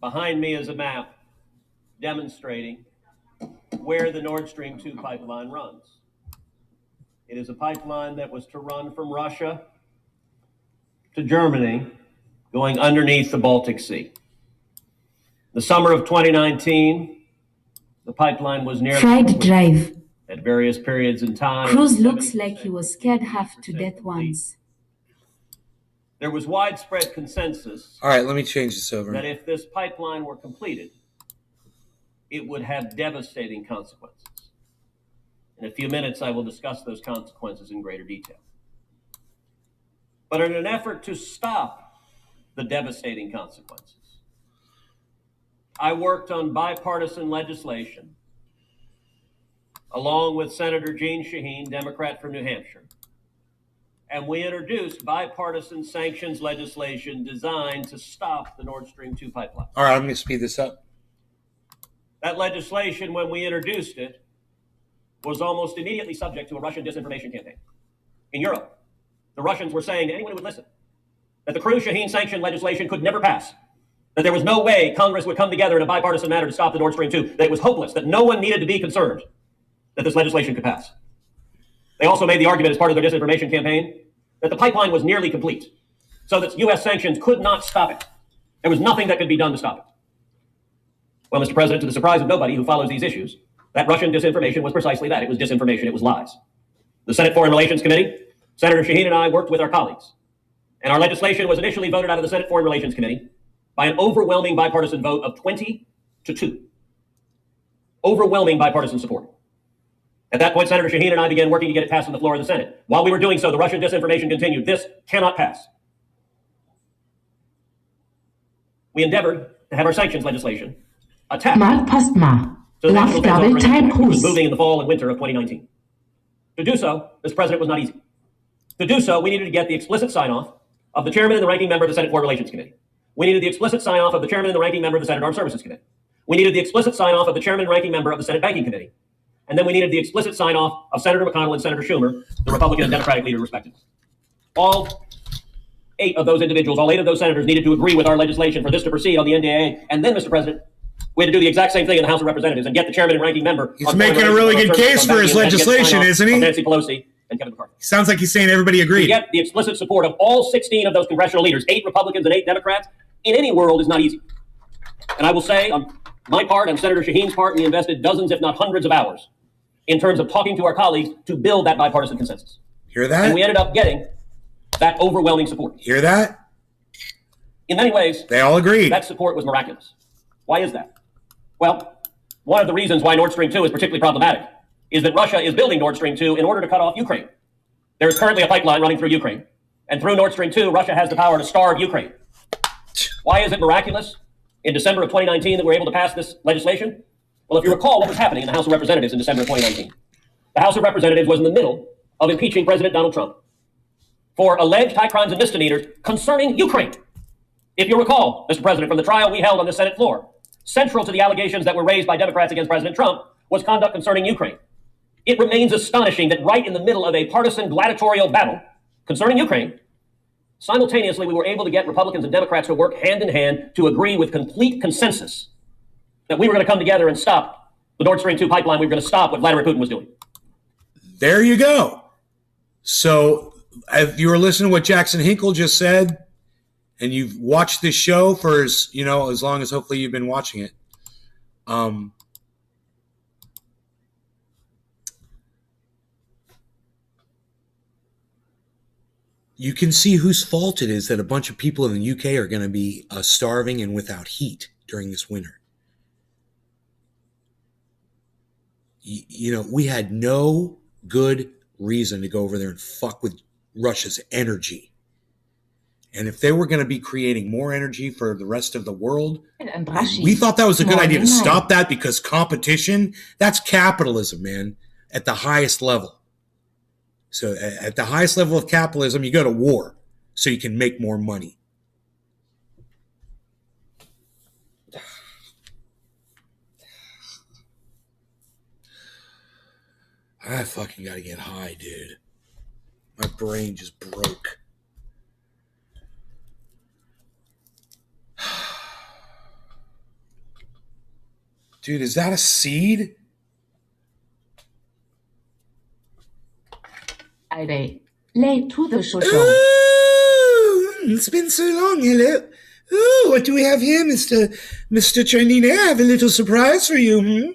Behind me is a map demonstrating where the Nord Stream 2 pipeline runs. It is a pipeline that was to run from Russia to Germany, going underneath the Baltic Sea. The summer of 2019, the pipeline was nearly Fried complete. drive. At various periods in time. Cruz looks 70%, like he was scared half to 80% death complete. once. There was widespread consensus All right, let me change this over. that if this pipeline were completed, it would have devastating consequences. In a few minutes, I will discuss those consequences in greater detail. But in an effort to stop the devastating consequences, I worked on bipartisan legislation along with Senator Jeanne Shaheen, Democrat from New Hampshire. And we introduced bipartisan sanctions legislation designed to stop the Nord Stream 2 pipeline. All right, I'm going to speed this up. That legislation, when we introduced it, was almost immediately subject to a Russian disinformation campaign. In Europe, the Russians were saying to anyone who would listen that the Cruz-Shaheen sanction legislation could never pass, that there was no way Congress would come together in a bipartisan manner to stop the Nord Stream 2, that it was hopeless, that no one needed to be concerned that this legislation could pass. They also made the argument as part of their disinformation campaign that the pipeline was nearly complete, so that U.S. sanctions could not stop it. There was nothing that could be done to stop it. Well, Mr. President, to the surprise of nobody who follows these issues, that Russian disinformation was precisely that. It was disinformation. It was lies. The Senate Foreign Relations Committee, Senator Shaheen and I worked with our colleagues, and our legislation was initially voted out of the Senate Foreign Relations Committee by an overwhelming bipartisan vote of 20-2. Overwhelming bipartisan support. At that point, Senator Shaheen and I began working to get it passed on the floor of the Senate. While we were doing so, the Russian disinformation continued. This cannot pass. We endeavored to have our sanctions legislation attacked. Mal passt mal. So the Love National Defense double Authorization time Act, which was puss. moving in the fall and winter of 2019. To do so, Mr. President, was not easy. To do so, we needed to get the explicit sign-off of the chairman and the ranking member of the Senate Foreign Relations Committee. We needed the explicit sign-off of the chairman and the ranking member of the Senate Armed Services Committee. We needed the explicit sign-off of the chairman and ranking member of the Senate Banking Committee. And then we needed the explicit sign-off of Senator McConnell and Senator Schumer, the Republican and Democratic leader, respectively. All 8 of those individuals, all 8 of those senators needed to agree with our legislation for this to proceed on the NDAA. And then, Mr. President, we had to do the exact same thing in the House of Representatives and get the chairman and ranking member. He's making a really good case for his legislation, isn't he? Nancy Pelosi and Kevin McCarthy. Sounds like he's saying everybody To agreed. get the explicit support of all 16 of those congressional leaders, 8 Republicans and 8 Democrats, in any world is not easy. And I will say, on my part and Senator Shaheen's part, we invested dozens, if not hundreds of hours in terms of talking to our colleagues to build that bipartisan consensus. Hear that? And we ended up getting that overwhelming support. Hear that? In many ways, They all agreed. that support was miraculous. Why is that? Well, one of the reasons why Nord Stream 2 is particularly problematic is that Russia is building Nord Stream 2 in order to cut off Ukraine. There is currently a pipeline running through Ukraine, and through Nord Stream 2, Russia has the power to starve Ukraine. Why is it miraculous in December of 2019 that we're able to pass this legislation? Well, if you recall what was happening in the House of Representatives in December of 2019, the House of Representatives was in the middle of impeaching President Donald Trump for alleged high crimes and misdemeanors concerning Ukraine. If you recall, Mr. President, from the trial we held on the Senate floor, central to the allegations that were raised by Democrats against President Trump was conduct concerning Ukraine. It remains astonishing that right in the middle of a partisan gladiatorial battle concerning Ukraine, simultaneously we were able to get Republicans and Democrats to work hand in hand to agree with complete consensus that we were going to come together and stop the Nord Stream 2 pipeline. We were going to stop what Vladimir Putin was doing. There you go. So if you were listening to what Jackson Hinkle just said, and you've watched this show for as long as hopefully you've been watching it, you can see whose fault it is that a bunch of people in the UK are going to be starving and without heat during this winter. We had no good reason to go over there and fuck with Russia's energy. And if they were going to be creating more energy for the rest of the world, we thought that was a good idea to stop that, because competition, that's capitalism, man, at the highest level. So at the highest level of capitalism, you go to war so you can make more money. I fucking gotta get high, dude. My brain just broke. Dude, is that a seed? Friday. Late to the show. It's been so long, hello. Oh, what do we have here, Mr. Trendy? I have a little surprise for you.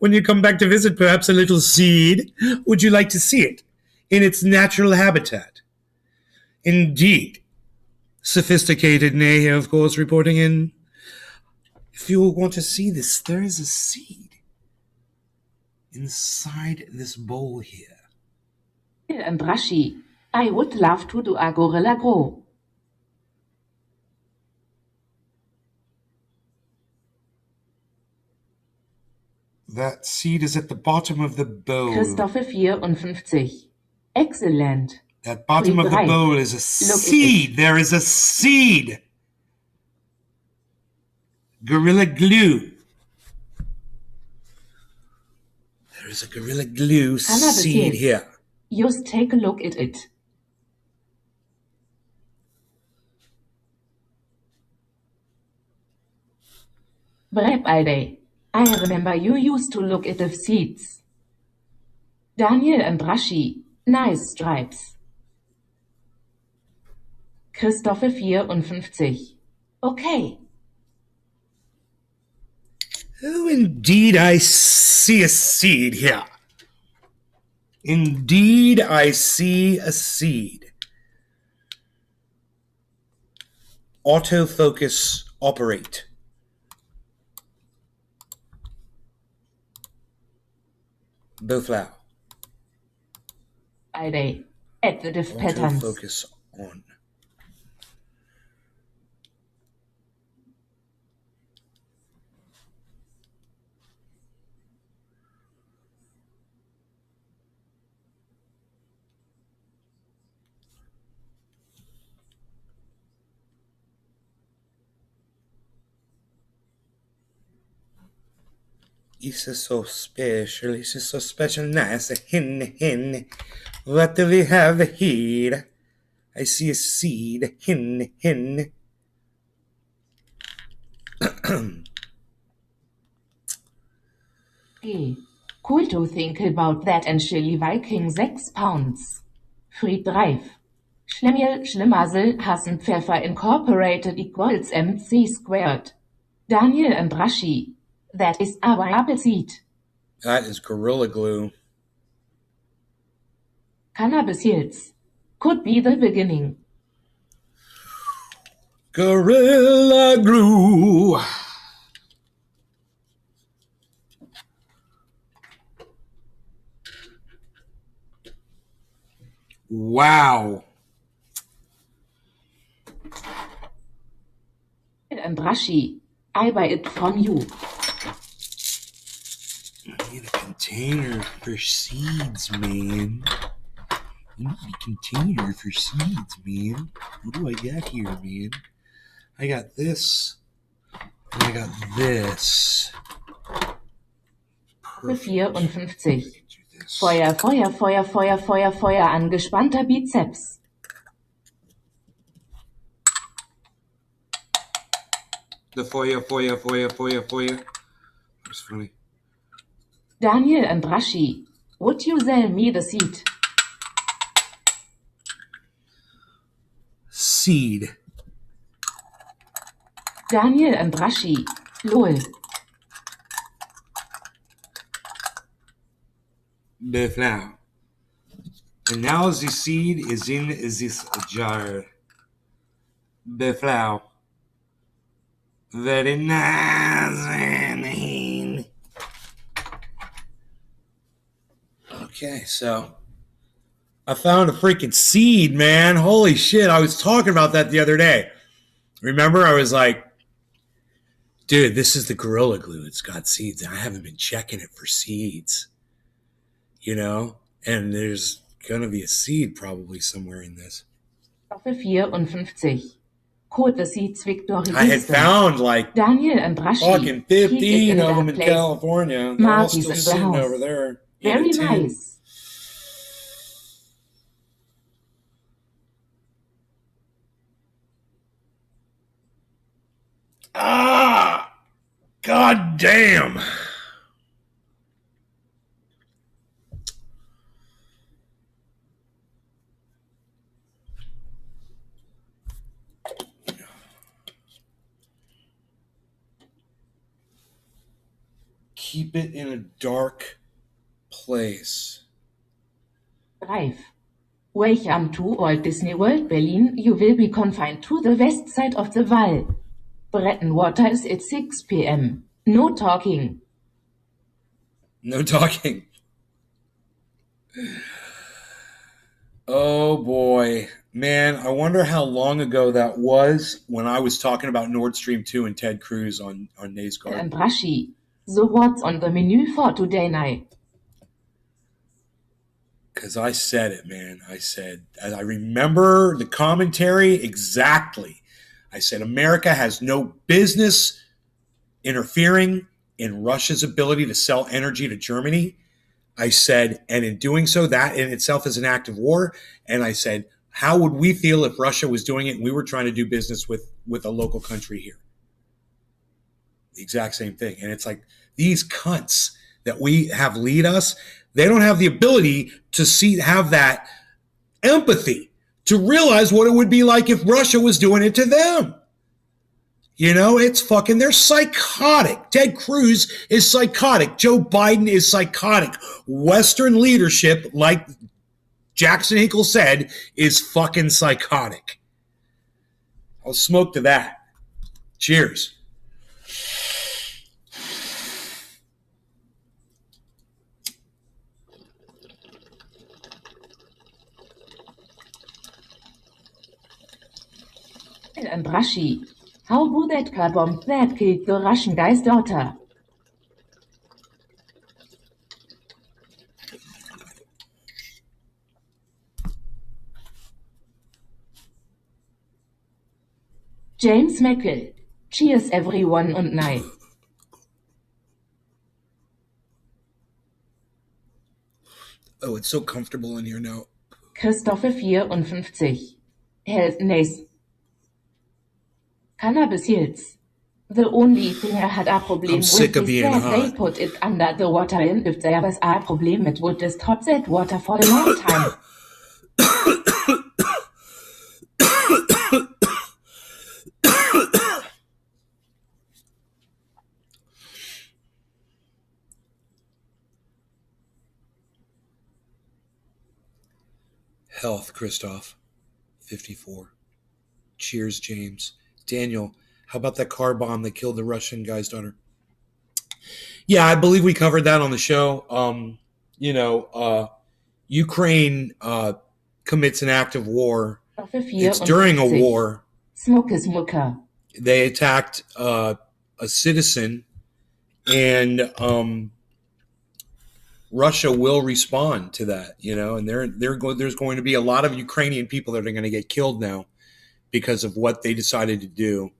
When you come back to visit, perhaps a little seed. Would you like to see it in its natural habitat? Indeed. Sophisticated Nay here, of course, reporting in. If you want to see this, there is a seed inside this bowl here. And Rashi, I would love to do a gorilla grow. That seed is at the bottom of the bowl. Christophe 54. Excellent. That bottom of the bowl is a seed. There is a seed. Gorilla Glue. There is a Gorilla Glue seed here. Just take a look at it. Brep Day. I remember you used to look at the seeds. Daniel and Rashi, nice stripes. Christophe 54. Okay. Oh, indeed, I see a seed here. Indeed, I see a seed. Autofocus operate. Both loud. Friday. Additive patterns. Autofocus on. This is so special, this is so special, nice, hen, what do we have here? I see a seed, hen. Okay. Cool to think about that, and Chili Viking 6 pounds. Fried Drive. Schlemiel, Schlimmassel, Hassen Pfeffer Incorporated equals MC squared. Daniel and Rashi. That is our apple seed. That is Gorilla Glue. Cannabis Hills. Could be the beginning. Gorilla Glue. Wow. And Rashi, I buy it from you. I need a container for seeds, man. You need a container for seeds, man. What do I got here, man? I got this. And I got this. Stufe 54. Feuer, Feuer, Feuer, Feuer, Feuer, Feuer, angespannter Bizeps. The Foya. That's funny. Daniel and Rashi, would you sell me the seed? Seed. Daniel and Rashi, lol. The flower. And now the seed is in this jar. The flower. Very nice. Okay, so I found a freaking seed, man. Holy shit. I was talking about that the other day. Remember, I was like, dude, this is the Gorilla Glue. It's got seeds. And I haven't been checking it for seeds. You know? And there's going to be a seed probably somewhere in this. Stufe 54. Code the seeds Victor I had found like Daniel and Rashi. fucking 15 of them in place. California. They're all Marty's still in the sitting house. over there. Very in a tin. nice. Ah! God damn. Keep it in a dark place. Drive. Welcome to Walt Disney World Berlin. You will be confined to the west side of the wall. Bread and water is at 6 p.m. No talking. No talking. Oh boy. Man, I wonder how long ago that was when I was talking about Nord Stream 2 and Ted Cruz on Nays Garden. And Rashi. So what's on the menu for today night? Because I said it, man. I remember the commentary exactly. I said, America has no business interfering in Russia's ability to sell energy to Germany. I said, and in doing so, that in itself is an act of war. And I said, how would we feel if Russia was doing it and we were trying to do business with a local country here? The exact same thing. And it's like these cunts that we have lead us, they don't have the ability to have that empathy to realize what it would be like if Russia was doing it to them. You know, it's fucking, they're psychotic. Ted Cruz is psychotic. Joe Biden is psychotic. Western leadership, like Jackson Hinkle said, is fucking psychotic. I'll smoke to that. Cheers. And Rashi. How would that car bomb that killed the Russian guy's daughter? James Meckel. Cheers everyone und night. Oh, it's so comfortable in here now. Christophe 54. Health nice. Cannabis Hills. The only thing I had a problem I'm sick with of is being that hot. they put it under the water, and if there was a problem, it would stop that water for a long time. Health, Christoph. 54. Cheers, James. Daniel, how about that car bomb that killed the Russian guy's daughter? Yeah, I believe we covered that on the show. Ukraine commits an act of war. It's during a war. Smoker. They attacked a citizen, and Russia will respond to that, and there's going to be a lot of Ukrainian people that are going to get killed now because of what they decided to do.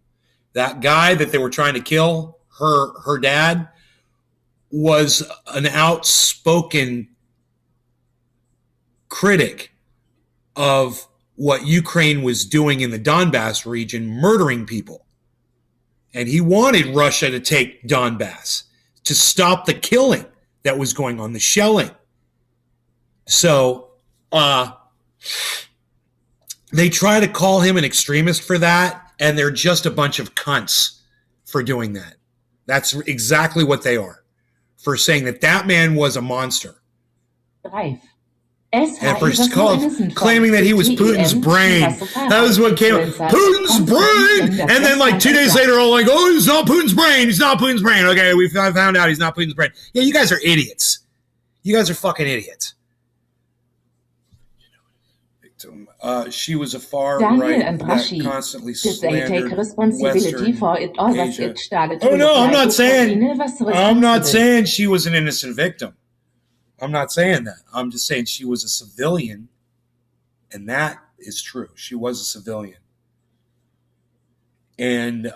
that guy that they were trying to kill, her dad, was an outspoken critic of what Ukraine was doing in the Donbass region, murdering people. And he wanted Russia to take Donbass to stop the killing that was going on, the shelling. So they try to call him an extremist for that, and they're just a bunch of cunts for doing that. That's exactly what they are, for saying that that man was a monster. Reif. And for claiming that he was Putin's brain. That was what came up. Putin's brain! And then like 2 days later, all like, oh, he's not Putin's brain. He's not Putin's brain. Okay, I found out he's not Putin's brain. Yeah, you guys are idiots. You guys are fucking idiots. She was a far right that constantly slandered Western Asia. Oh no, I'm not saying she was an innocent victim. I'm not saying that. I'm just saying she was a civilian, and that is true. She was a civilian. And,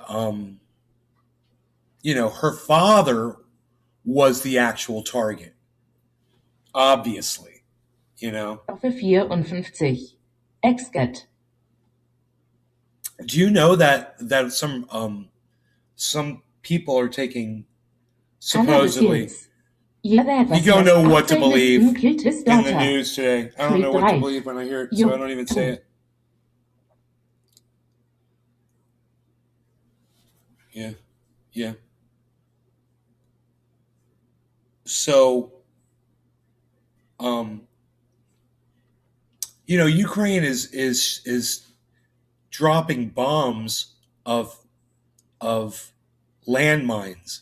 her father was the actual target, obviously, Stufe 54. Exgat. Do you know that some people are taking, supposedly, you don't know what to believe in the news today. I don't know what to believe when I hear it, so I don't even say it. Yeah. So, Ukraine is dropping bombs of landmines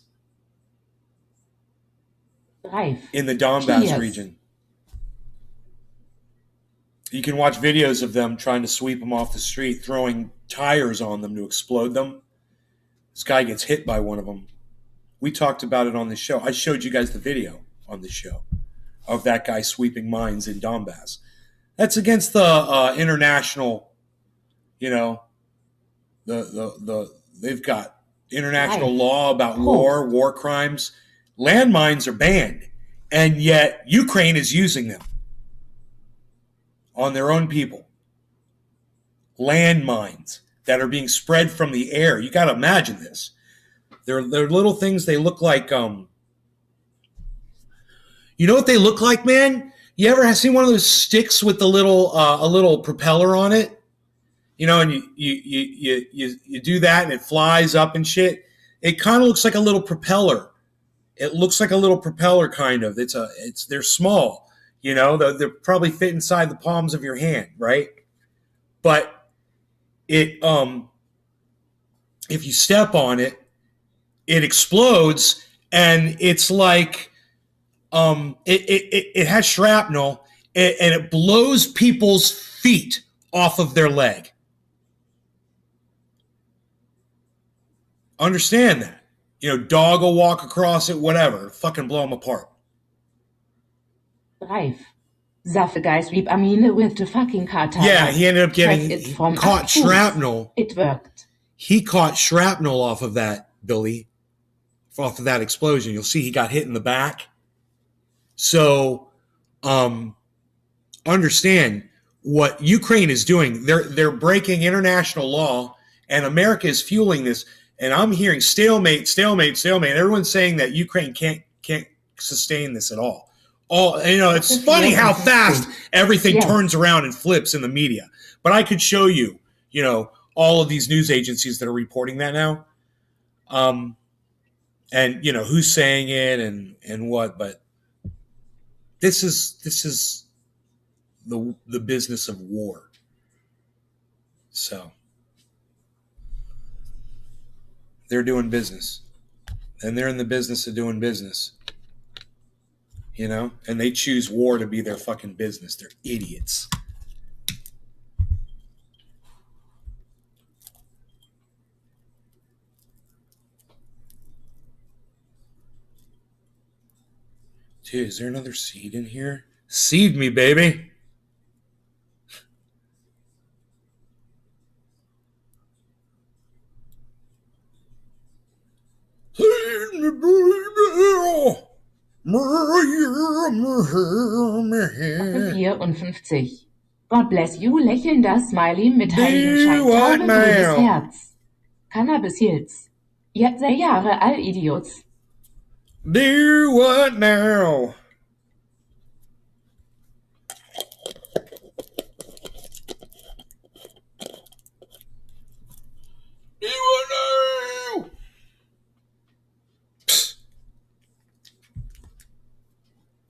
in the Donbass region. You can watch videos of them trying to sweep them off the street, throwing tires on them to explode them. This guy gets hit by one of them. We talked about it on the show. I showed you guys the video on the show of that guy sweeping mines in Donbass. That's against the international, they've got international law about war crimes. Landmines are banned, and yet Ukraine is using them on their own people. Landmines that are being spread from the air. You got to imagine this. They're little things. They look like, you know what they look like, man? You ever have seen one of those sticks with the little a little propeller on it? And you do that and it flies up and shit. It kind of looks like a little propeller. It looks like a little propeller, kind of. They're small, they're probably fit inside the palms of your hand, right? But it if you step on it, it explodes, and it's like it has shrapnel, and it blows people's feet off of their leg. Understand that. Dog will walk across it, whatever. Fucking blow them apart. Reif. Saffe guy sweep Amine with the fucking car tire. Yeah, he ended up getting caught shrapnel. It worked. He caught shrapnel off of that, Billy. Off of that explosion. You'll see he got hit in the back. So, understand what Ukraine is doing. They're breaking international law, and America is fueling this. And I'm hearing stalemate. Everyone's saying that Ukraine can't sustain this at all. It's funny how fast everything turns around and flips in the media. But I could show you, all of these news agencies that are reporting that now. And who's saying it and what, but this is the business of war. So they're doing business, and they're in the business of doing business, and they choose war to be their fucking business. They're idiots. Dude, is there another seed in here? Seed me, baby. 54. God bless you, lächelnder Smiley mit Heiligenschein, Taube, grünes Herz. Cannabis Hills. Jetzt 6 Jahre all Idiots. Do what now? Do what now?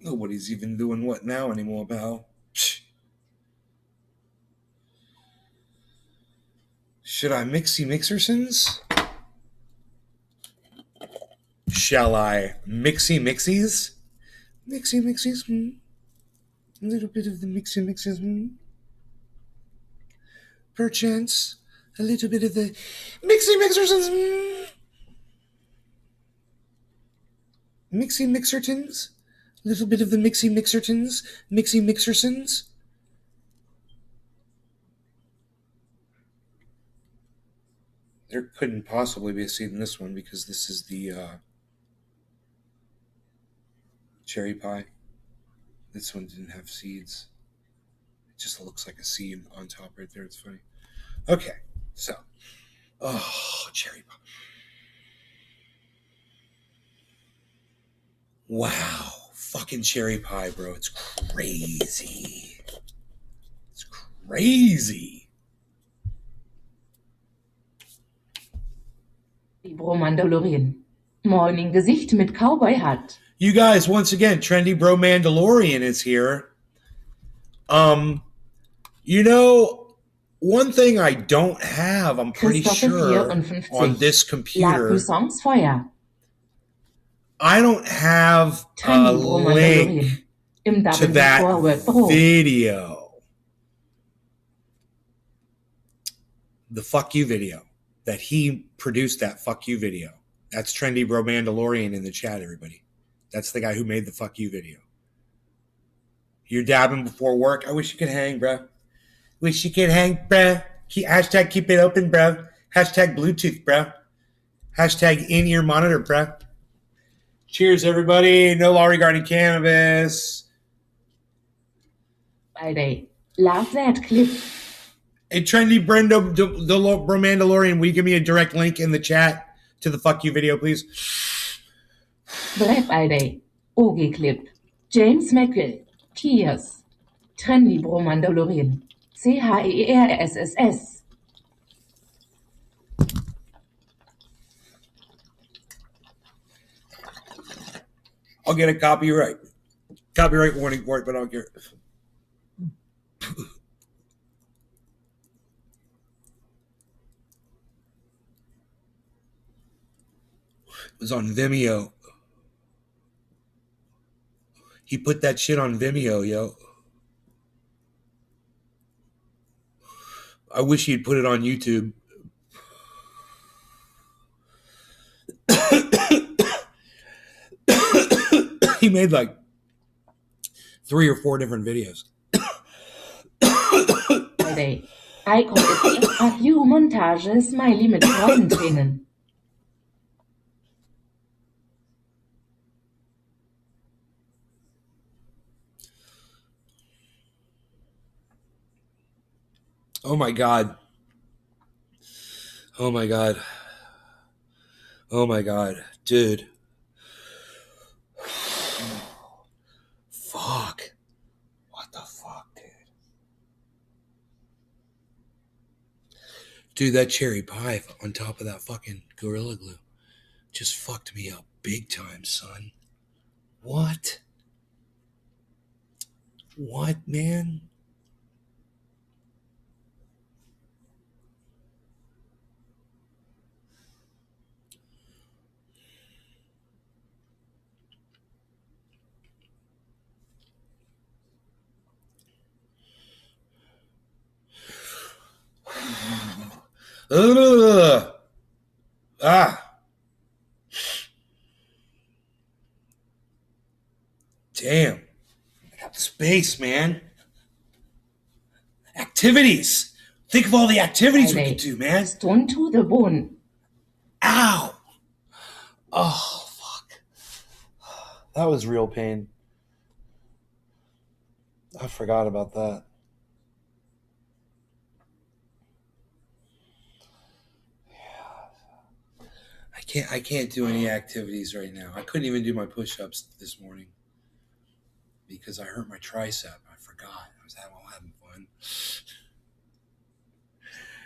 Nobody's even doing what now anymore, pal. Should I mixersons? Shall I mixies? Mixies, A little bit of the mixies, Perchance, a little bit of the mixersons, mixertons? A little bit of the mixersons? There couldn't possibly be a seed in this one because this is the cherry pie. This one didn't have seeds. It just looks like a seed on top right there. It's funny. Okay, so. Oh, cherry pie. Wow. Fucking cherry pie, bro. It's crazy. It's crazy. Bro Mandalorian. Morning Gesicht mit Cowboy Hat. You guys, once again, Trendy Bro Mandalorian is here. You know, one thing I don't have, I'm pretty sure, on this computer, I don't have a link to that video. The fuck you video. That he produced that fuck you video. That's Trendy Bro Mandalorian in the chat, everybody. That's the guy who made the fuck you video. You're dabbing before work. I wish you could hang, bro. Wish you could hang, bro. Hashtag keep it open, bro. Hashtag Bluetooth, bro. Hashtag in-ear monitor, bro. Cheers, everybody. No law regarding cannabis. Friday. Love that clip. Hey, Trendy Brendo, the Bro Mandalorian, will you give me a direct link in the chat to the fuck you video, please? Breath Friday. OG clip. James Meckle. Tears. Trendy Bro Mandalorian. CHERSSS. I'll get a copyright warning for it, but I don't care. It was on Vimeo. He put that shit on Vimeo, yo. I wish he'd put it on YouTube. He made like 3 or 4 different videos. I call you Montage Smiley mit Freudentränen. Oh my God. Oh my God. Oh my God. Dude. Fuck. What the fuck, dude? Dude, that cherry pie on top of that fucking Gorilla Glue just fucked me up big time, son. What? What, man? Damn. I got space, man. Activities. Think of all the activities we could do, man. Stone to the bone. Ow. Oh, fuck. That was real pain. I forgot about that. I can't do any activities right now. I couldn't even do my push-ups this morning because I hurt my tricep. I forgot. I was having fun.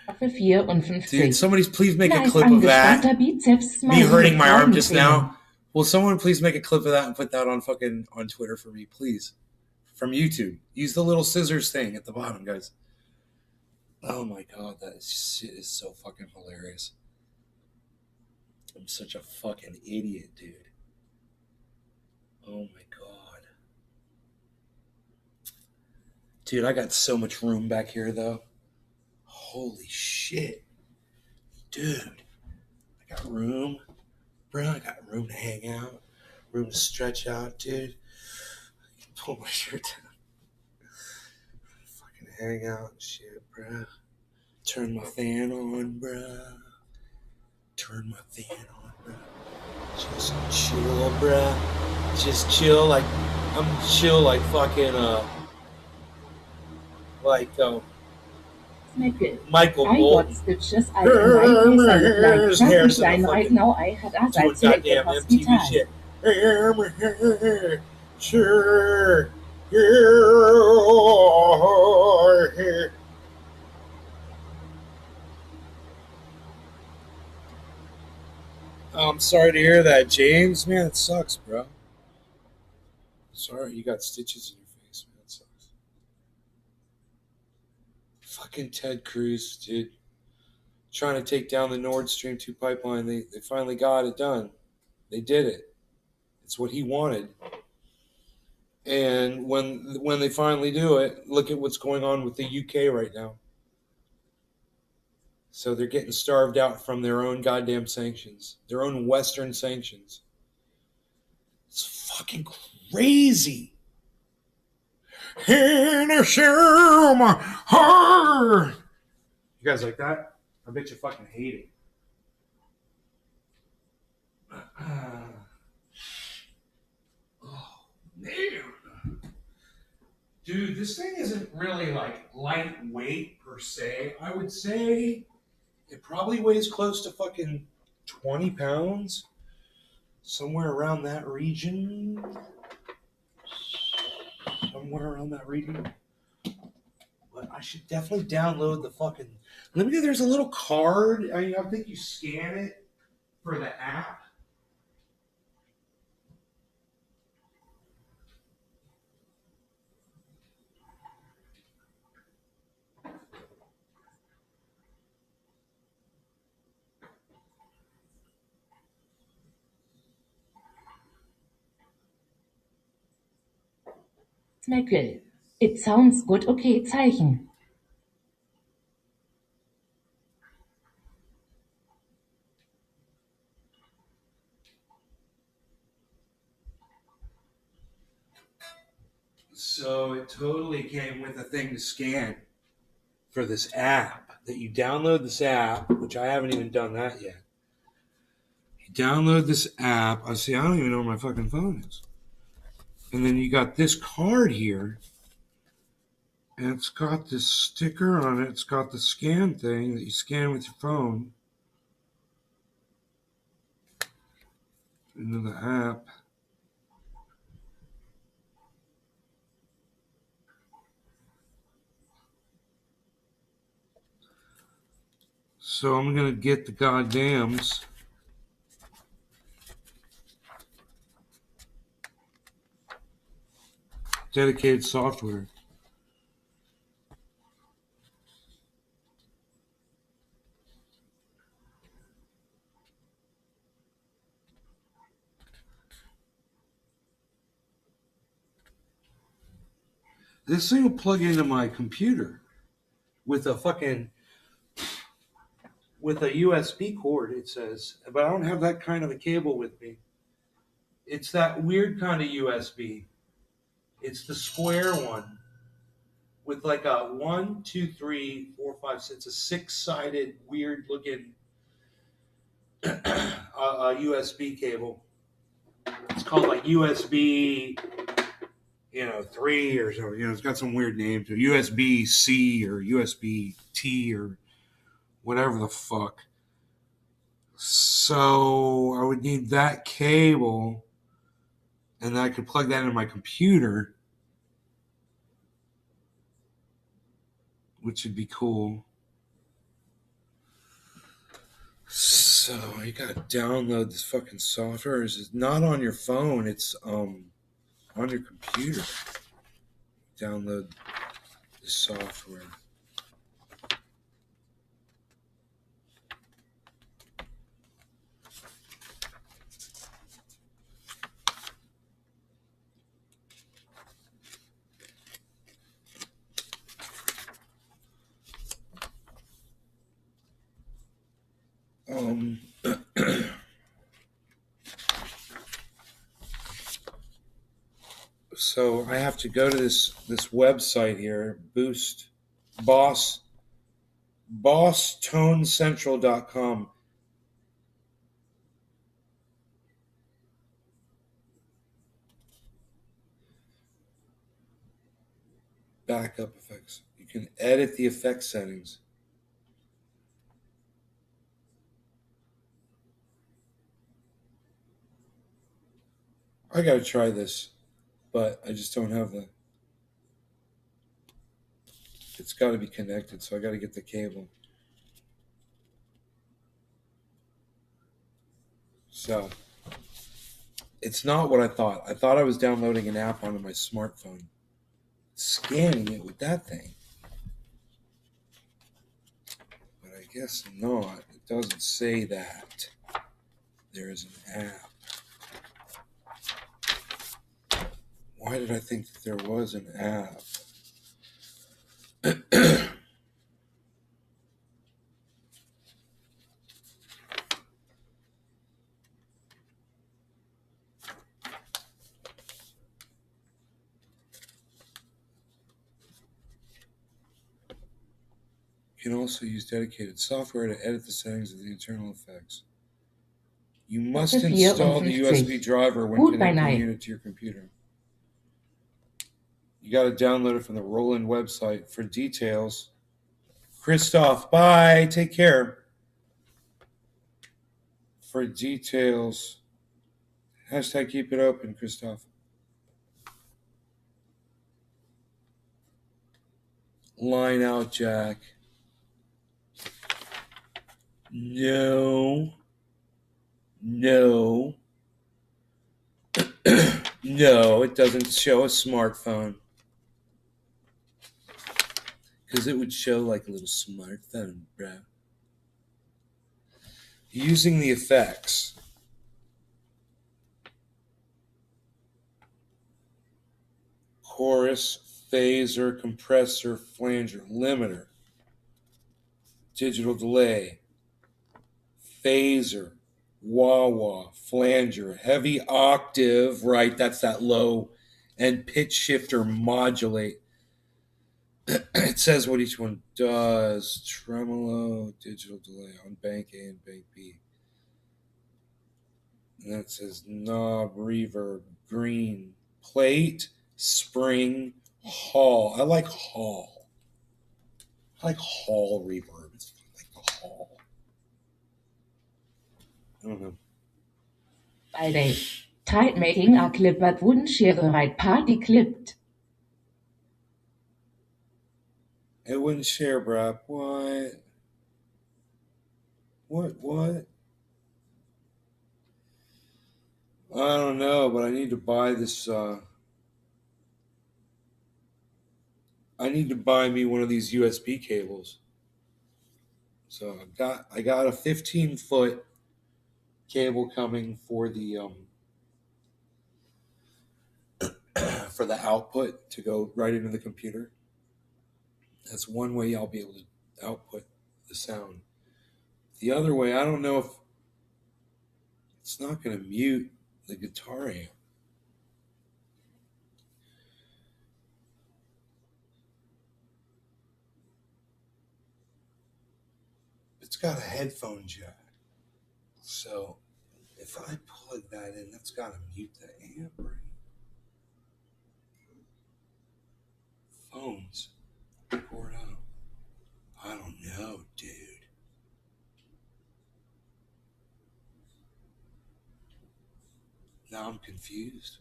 Staffel 4 und 50. Dude, somebody please make a Nice clip of that. angespannter Bizeps, Me hurting my arm just Training. now. Will someone please make a clip of that and put that on Twitter for me, please? From YouTube. Use the little scissors thing at the bottom, guys. Oh my god, that shit is so fucking hilarious. I'm such a fucking idiot, dude. Oh my god. Dude, I got so much room back here, though. Holy shit. Dude. I got room. Bro, I got room to hang out. Room to stretch out, dude. I can pull my shirt down. Fucking hang out and shit, bro. Turn my fan on, bro. Turn my fan on, bro. Just chill, bro. Just chill like I'm chill like fucking Michael I Bolton. got stitches. I can like His hair's in Frankenstein the right fucking- now. I had a Doing side goddamn hospital. MTV shit. Sure. I'm sorry to hear that, James. Man, it sucks, bro. Sorry, you got stitches in your face, man. It sucks. Fucking Ted Cruz, dude. Trying to take down the Nord Stream 2 pipeline. They finally got it done. They did it. It's what he wanted. And when they finally do it, look at what's going on with the UK right now. So they're getting starved out from their own goddamn sanctions, their own Western sanctions. It's fucking crazy. You guys like that? I bet you fucking hate it. Oh, man. Dude, this thing isn't really like lightweight per se. I would say it probably weighs close to fucking 20 pounds. Somewhere around that region. But I should definitely download the fucking... Let me know, there's a little card. I think you scan it for the app. Smeckel. It sounds good. Okay, Zeichen. So it totally came with a thing to scan for this app. That you download this app, which I haven't even done that yet. You download this app. I don't even know where my fucking phone is. And then you got this card here. And it's got this sticker on it. It's got the scan thing that you scan with your phone into the app. So I'm going to get the goddams. Dedicated software. This thing will plug into my computer with a USB cord, it says. But I don't have that kind of a cable with me. It's that weird kind of USB. It's the square one with like a 1, 2, 3, 4, 5, 6. It's a 6-sided, weird looking USB cable. It's called like USB, 3 or so. It's got some weird name to USB C or USB T or whatever the fuck. So I would need that cable, and then I could plug that into my computer, which would be cool. So you gotta download this fucking software. It's not on your phone. It's on your computer. Download the software. So I have to go to this website here, bosstonecentral.com. Backup effects. You can edit the effect settings. I gotta try this, but I just don't have it's got to be connected, so I got to get the cable. So it's not what I thought. I thought I was downloading an app onto my smartphone, scanning it with that thing. But I guess not. It doesn't say that there is an app. Why did I think that there was an app? You can also use dedicated software to edit the settings of the internal effects. You must install the USB driver when connecting the unit to your computer. You got to download it from the Roland website for details. Christoph, bye. Take care. For details, hashtag keep it open, Christoph. Line out, Jack. No. No, it doesn't show a smartphone. Because it would show like a little smartphone, bro. Using the effects. Chorus, phaser, compressor, flanger, limiter. Digital delay. Phaser. Wah-wah, flanger, heavy octave, right, that's that low, and pitch shifter modulate. It says what each one does. Tremolo, digital delay on bank A and bank B. And that says knob, reverb, green, plate, spring, hall. I like hall. I like hall reverb. It's like the hall. I don't know. Bei der Time-Making a klippert Wunschere right Party klippt. It wouldn't share, bruh. What? I don't know, but I need to buy this. I need to buy me one of these USB cables. So I got a 15-foot cable coming for the for the output to go right into the computer. That's one way I'll be able to output the sound. The other way, I don't know if it's not going to mute the guitar amp. It's got a headphone jack. So If I plug that in, that's got to mute the amp, right? Phones. Port up. I don't know, dude. Now I'm confused.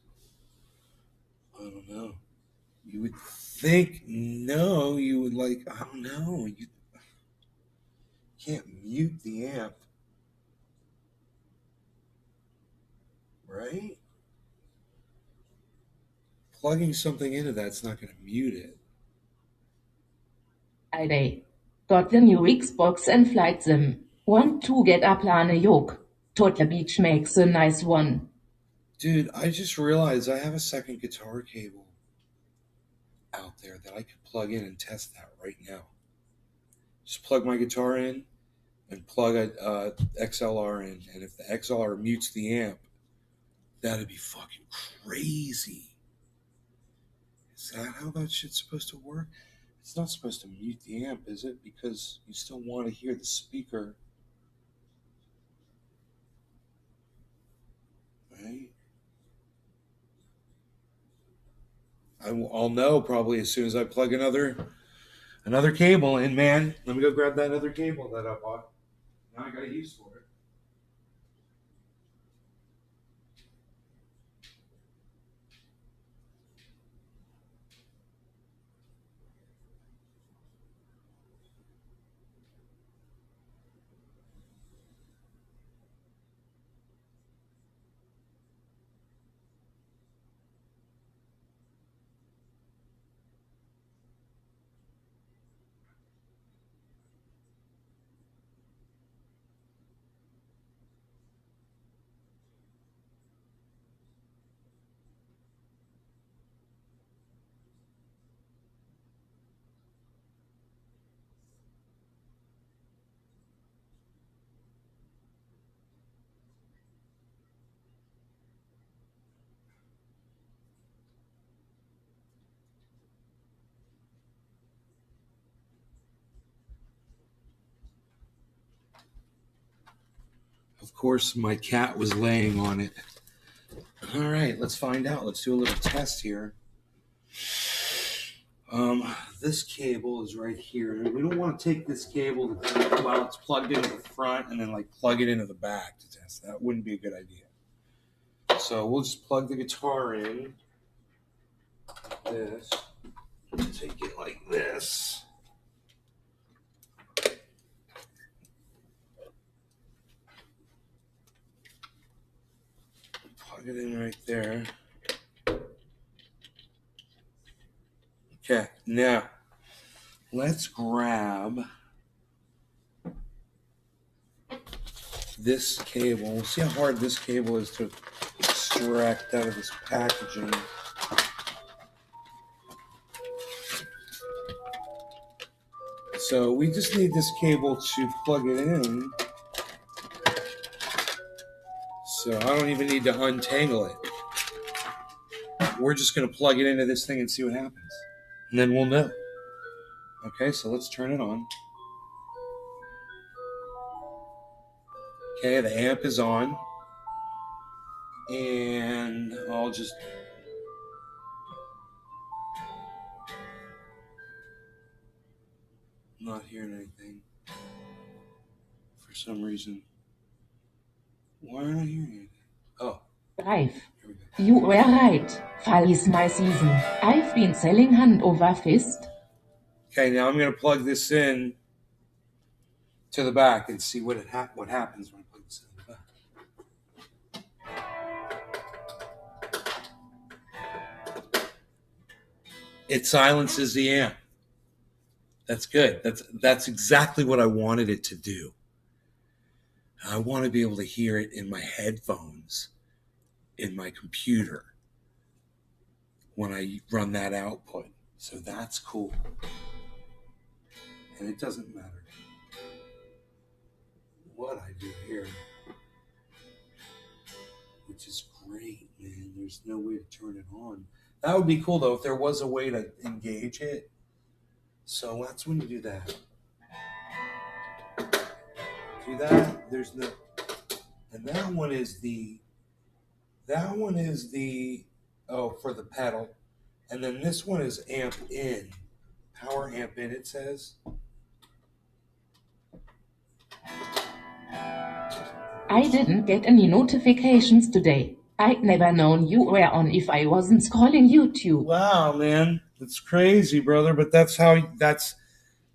I don't know. You would think, no, you would like, I don't know. You can't mute the amp. Right? Plugging something into that's not going to mute it. Friday. Got the new Xbox and flight sim. Want to get a plane yoke. Total Beach makes a nice one. Dude, I just realized I have a second guitar cable out there that I could plug in and test that right now. Just plug my guitar in and plug a XLR in, and if the XLR mutes the amp, that'd be fucking crazy. Is that how that shit's supposed to work? It's not supposed to mute the amp, is it? Because you still want to hear the speaker. Right? I'll know probably as soon as I plug another cable in, man. Let me go grab that other cable that I bought. Now I got a use for it. Of course, my cat was laying on it. All right, let's find out. Let's do a little test here. This cable is right here. We don't want to take this cable while it's plugged into the front and then like plug it into the back to test. That wouldn't be a good idea. So we'll just plug the guitar in. Like this. Take it like this. Plug it in right there. Okay, now let's grab this cable. We'll see how hard this cable is to extract out of this packaging. So we just need this cable to plug it in. So I don't even need to untangle it. We're just going to plug it into this thing and see what happens. And then we'll know. Okay, so let's turn it on. Okay, the amp is on. And I'll just... not hearing anything. For some reason. Why aren't I hearing anything? Oh. Drive. You were right. Fall is my season. I've been selling hand over fist. Okay, now I'm going to plug this in to the back and see what happens when I plug this in the back. It silences the amp. That's good. That's exactly what I wanted it to do. I want to be able to hear it in my headphones, in my computer, when I run that output. So that's cool. And it doesn't matter what I do here, which is great, man. There's no way to turn it on. That would be cool, though, if there was a way to engage it. So that's when you do that. Do that. There's no... And that one is the for the pedal. And then this one is amp in. Power amp in, it says. I didn't get any notifications today. I'd never known you were on if I wasn't scrolling YouTube. Wow, man. That's crazy, brother, but that's how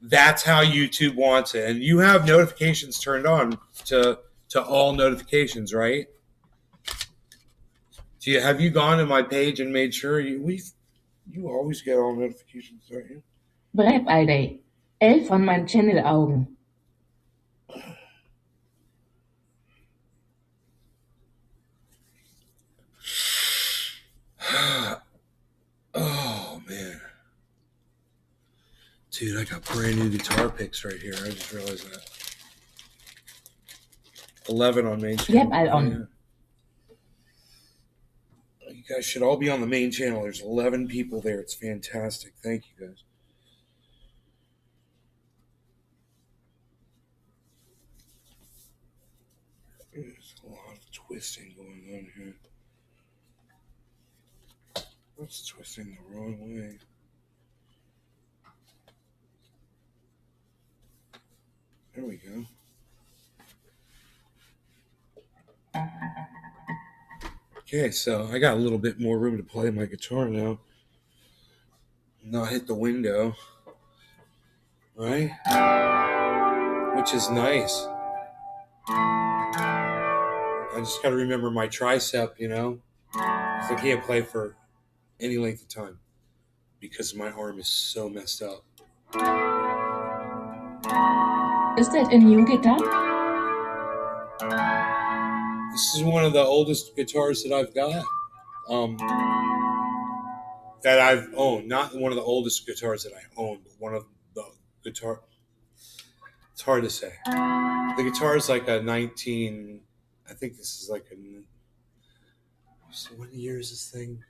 YouTube wants it. And you have notifications turned on to all notifications, right? Have you gone to my page and made sure you always get all notifications, don't you? Bleib all day. 11 von meinen Channel-Augen. Oh, man. Dude, I got brand new guitar picks right here. I just realized that. 11 on main channel. Yep, all on. Yeah. You guys should all be on the main channel. There's 11 people there. It's fantastic. Thank you, guys. There's a lot of twisting going on here. That's twisting the wrong way. There we go. Okay, so I got a little bit more room to play my guitar now. Not hit the window. Right? Which is nice. I just got to remember my tricep, because I can't play for any length of time because my arm is so messed up. Is that a new guitar? This is one of the oldest guitars that I've got. That I've owned. Not one of the oldest guitars that I own, but one of the guitar. It's hard to say. The guitar is like a 19. I think this is like a. So what year is this thing?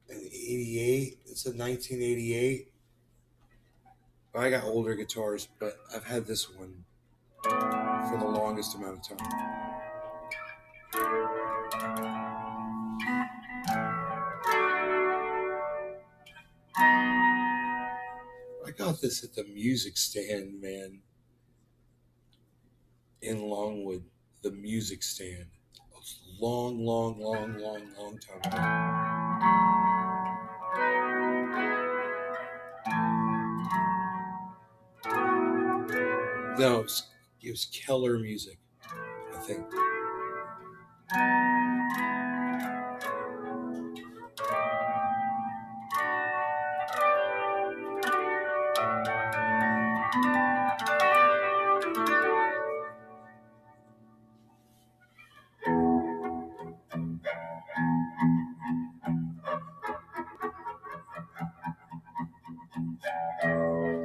An 88. It's a 1988. I got older guitars, but I've had this one for the longest amount of time. I got this at the music stand, man. In Longwood, the music stand. A long time ago. No, it was Keller Music, I think.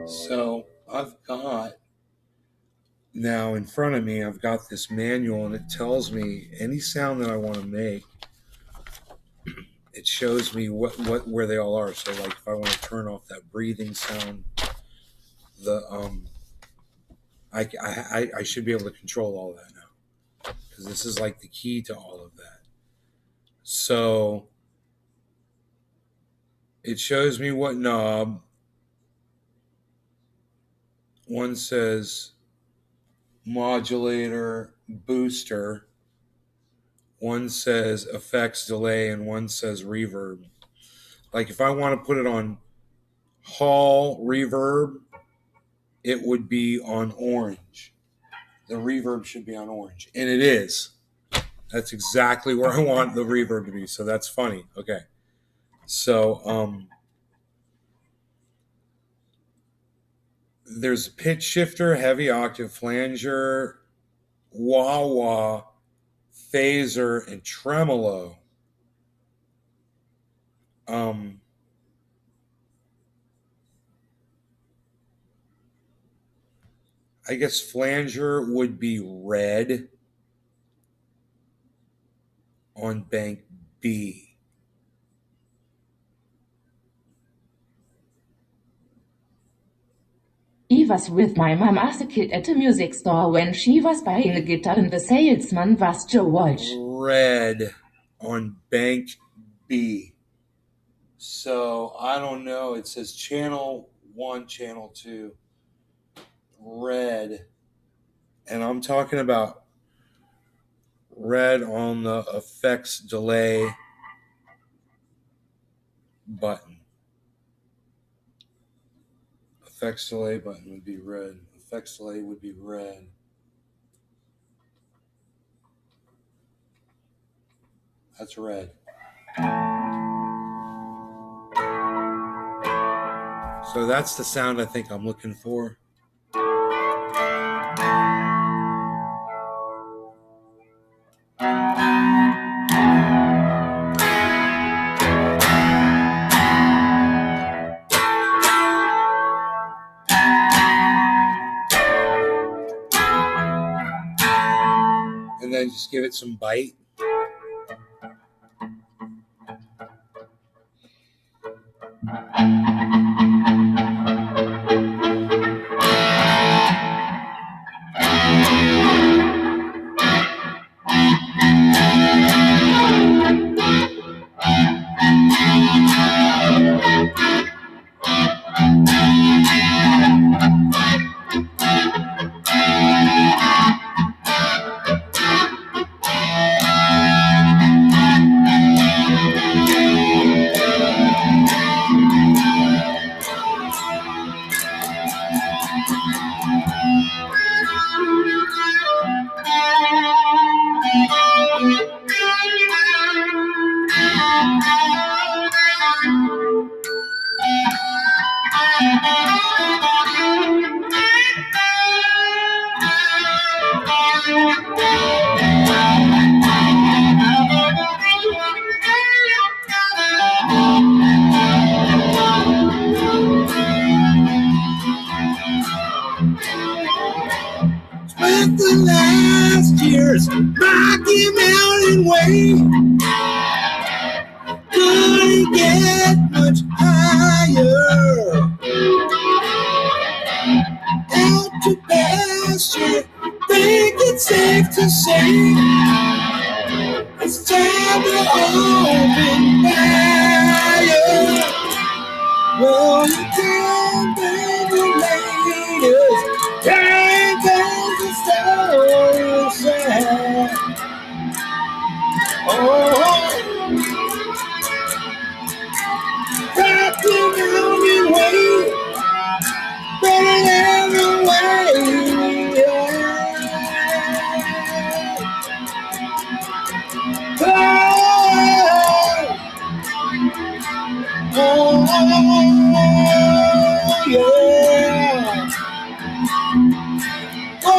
So I've got now in front of me, I've got this manual, and it tells me any sound that I want to make. It shows me where they all are. So like if I want to turn off that breathing sound, I should be able to control all that now, because this is like the key to all of that. So it shows me what knob. One says modulator, booster. One says effects delay, and one says reverb. Like if I want to put it on hall reverb, it would be on orange. The reverb should be on orange. And it is. That's exactly where I want the reverb to be. So that's funny. Okay. So there's pitch shifter, heavy octave, flanger, wah-wah, phaser, and tremolo. I guess flanger would be red on bank B. She was with my mom as a kid at a music store when she was buying a guitar and the salesman was Joe Walsh. Red on bank B. So I don't know. It says channel 1, channel 2. Red. And I'm talking about red on the effects delay button. Effects delay button would be red. Effects delay would be red. That's red. So that's the sound I think I'm looking for. And then just give it some bite. Spent the last years Rocky Mountain Way. Couldn't get much higher. Out to pasture, think it's safe to say it's time to open fire. Well, you can't bring the latest. Time tells the story sad. Oh, Rocky Mountain Way, better than the way. Oh, yeah. Oh.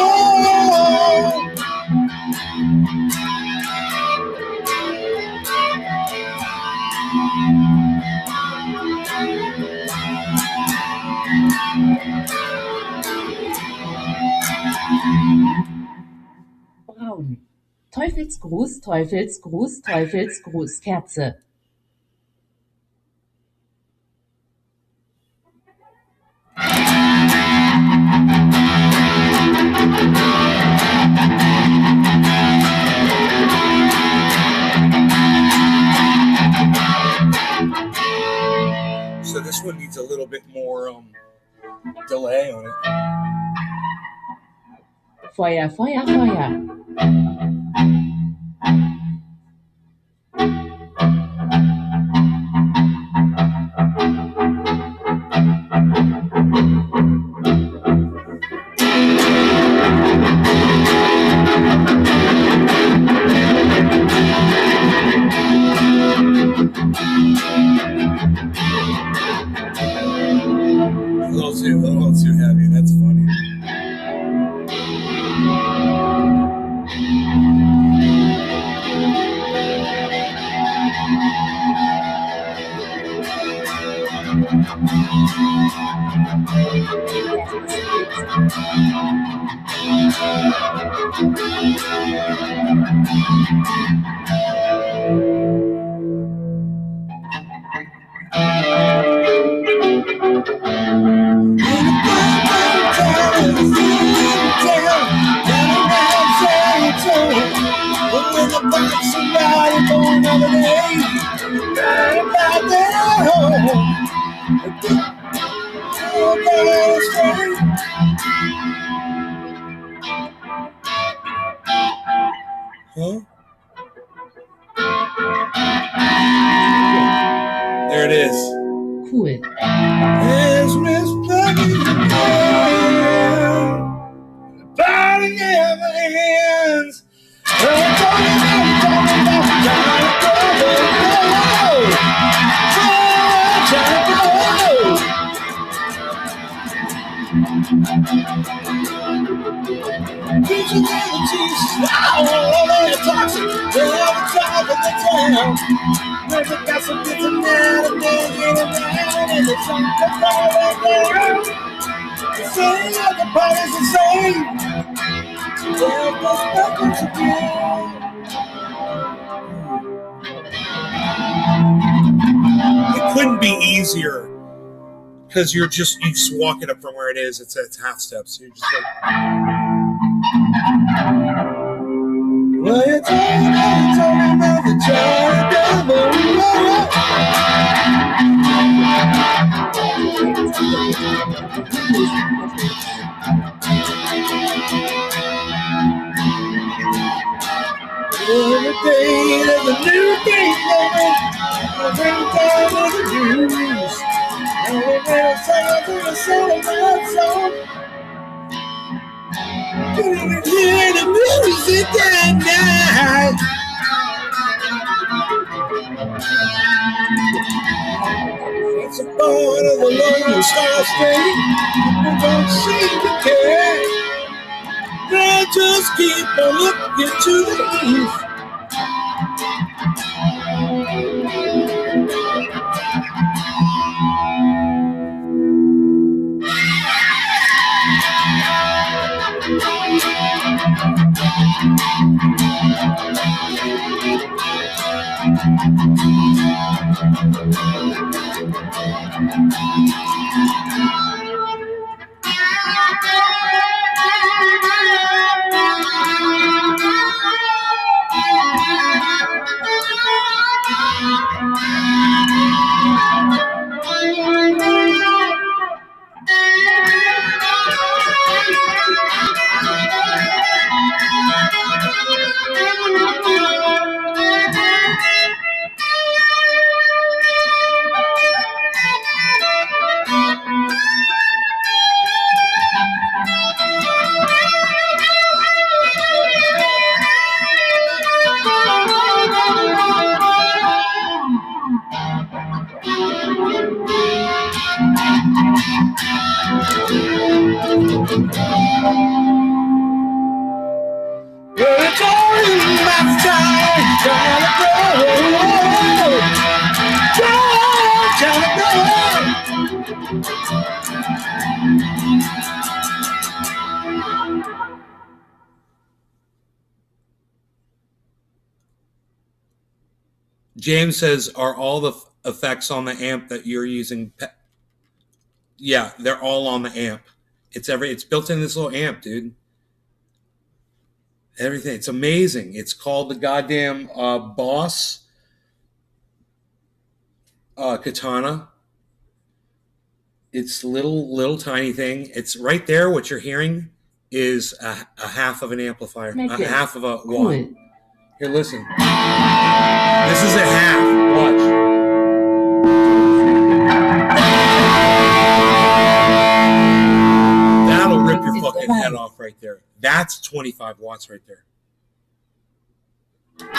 Braun. Teufelsgruß, Teufelsgruß, Teufelsgruß, Kerze. So this one needs a little bit more delay on it. Feuer, Feuer, Feuer. A little too heavy. That's funny. about somebody for another day. Right about that home. Huh? There it is. Cool. There's Miss Peggy burning in my hands. Got some good tonight and then around and it's on the floor. Saying that the party's the same. Well, there's nothing to do. It couldn't be easier because you're just walking up from where it is. It's half steps. So you're just like, well, it's all about the every day there's a new thing coming. Every time there's a news. Every time there's a song of that song. You can hear the music that night. It's a part of the Lone Star State. People don't seem to care. They just keep on looking to the east. James says, are all the effects on the amp that you're using? Yeah, they're all on the amp. It's built in this little amp, dude. Everything. It's amazing. It's called the goddamn Boss Katana. It's little tiny thing. It's right there. What you're hearing is a half of an amplifier, a half of a watt. Cool. Here, listen. This is a half. Watch. That'll rip your fucking head off right there. That's 25 watts right there. Look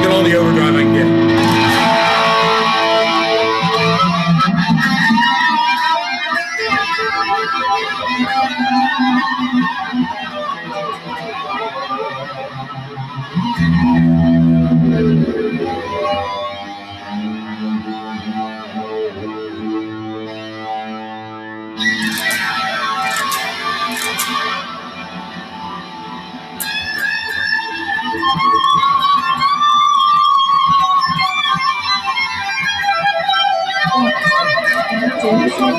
at all the overdrive I can get. Let's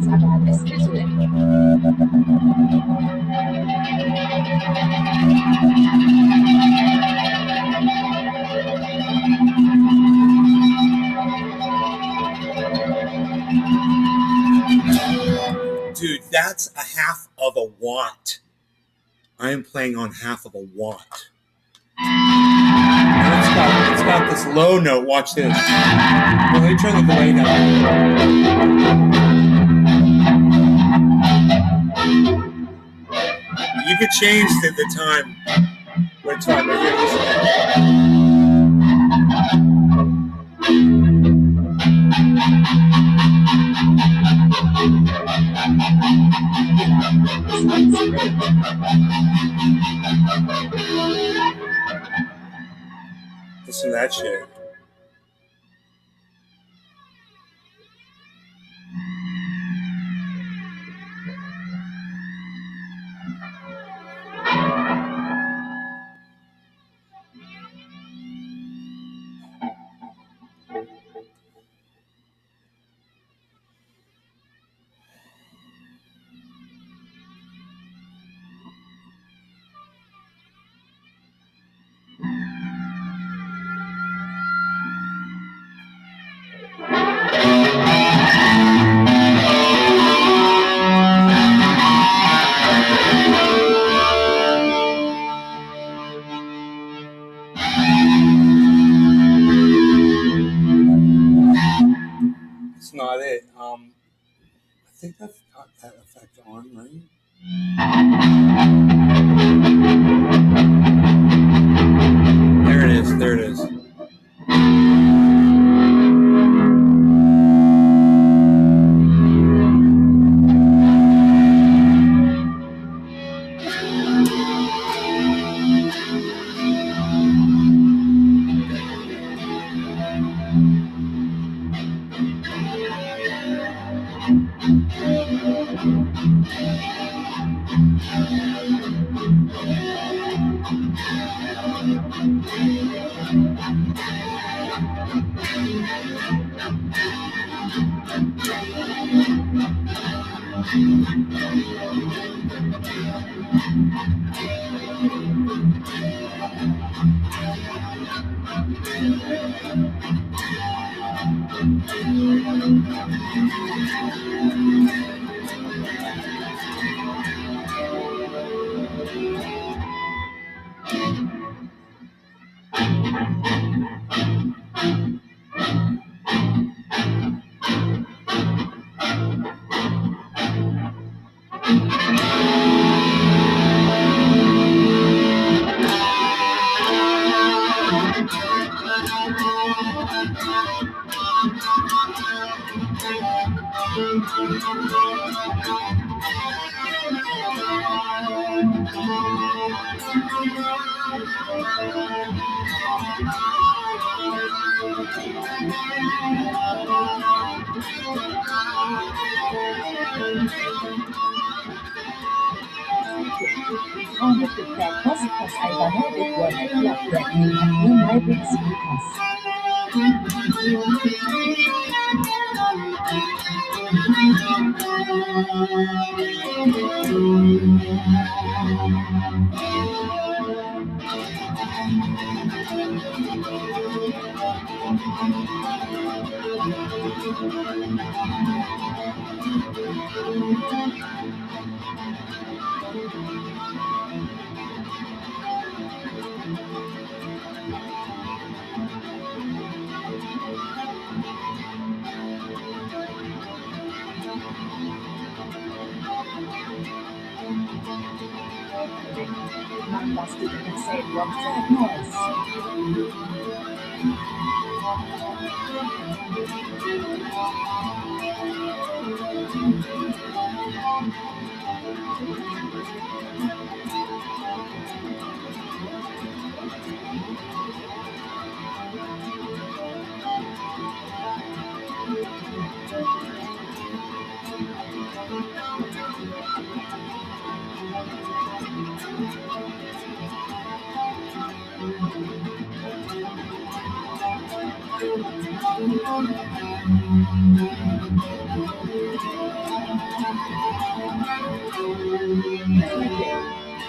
have a special. Dude, that's a half of a watt. I am playing on half of a watt. And it's got this low note. Watch this. Let me turn the delay down. You could change the time. But it's fine. Right here, listen. Listen to that shit. That's not it. I think I've got that effect on, right? There it is. There it is. On the feedback was because I downloaded when I plugged that in my big speakers. Mann, was du denn erzählt, Rob, sag Neues.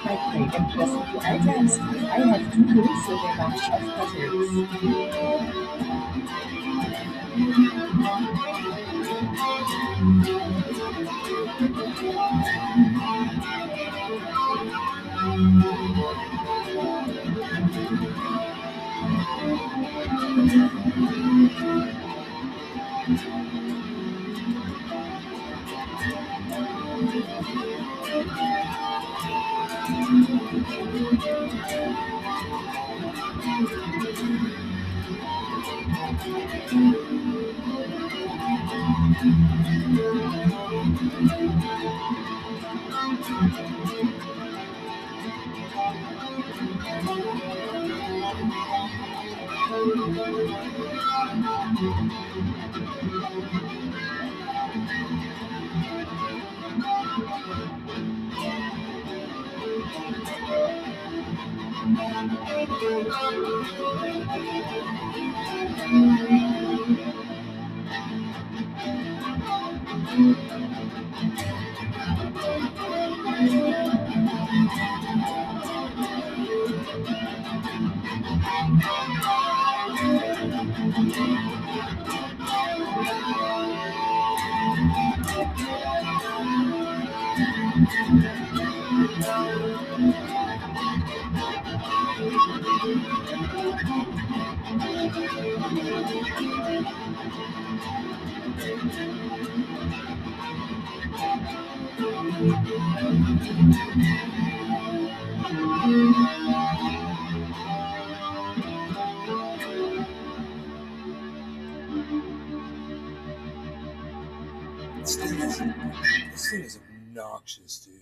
My great and pleasant to items. I have 2 groups, so they're bunch of puzzles. This thing is obnoxious, dude.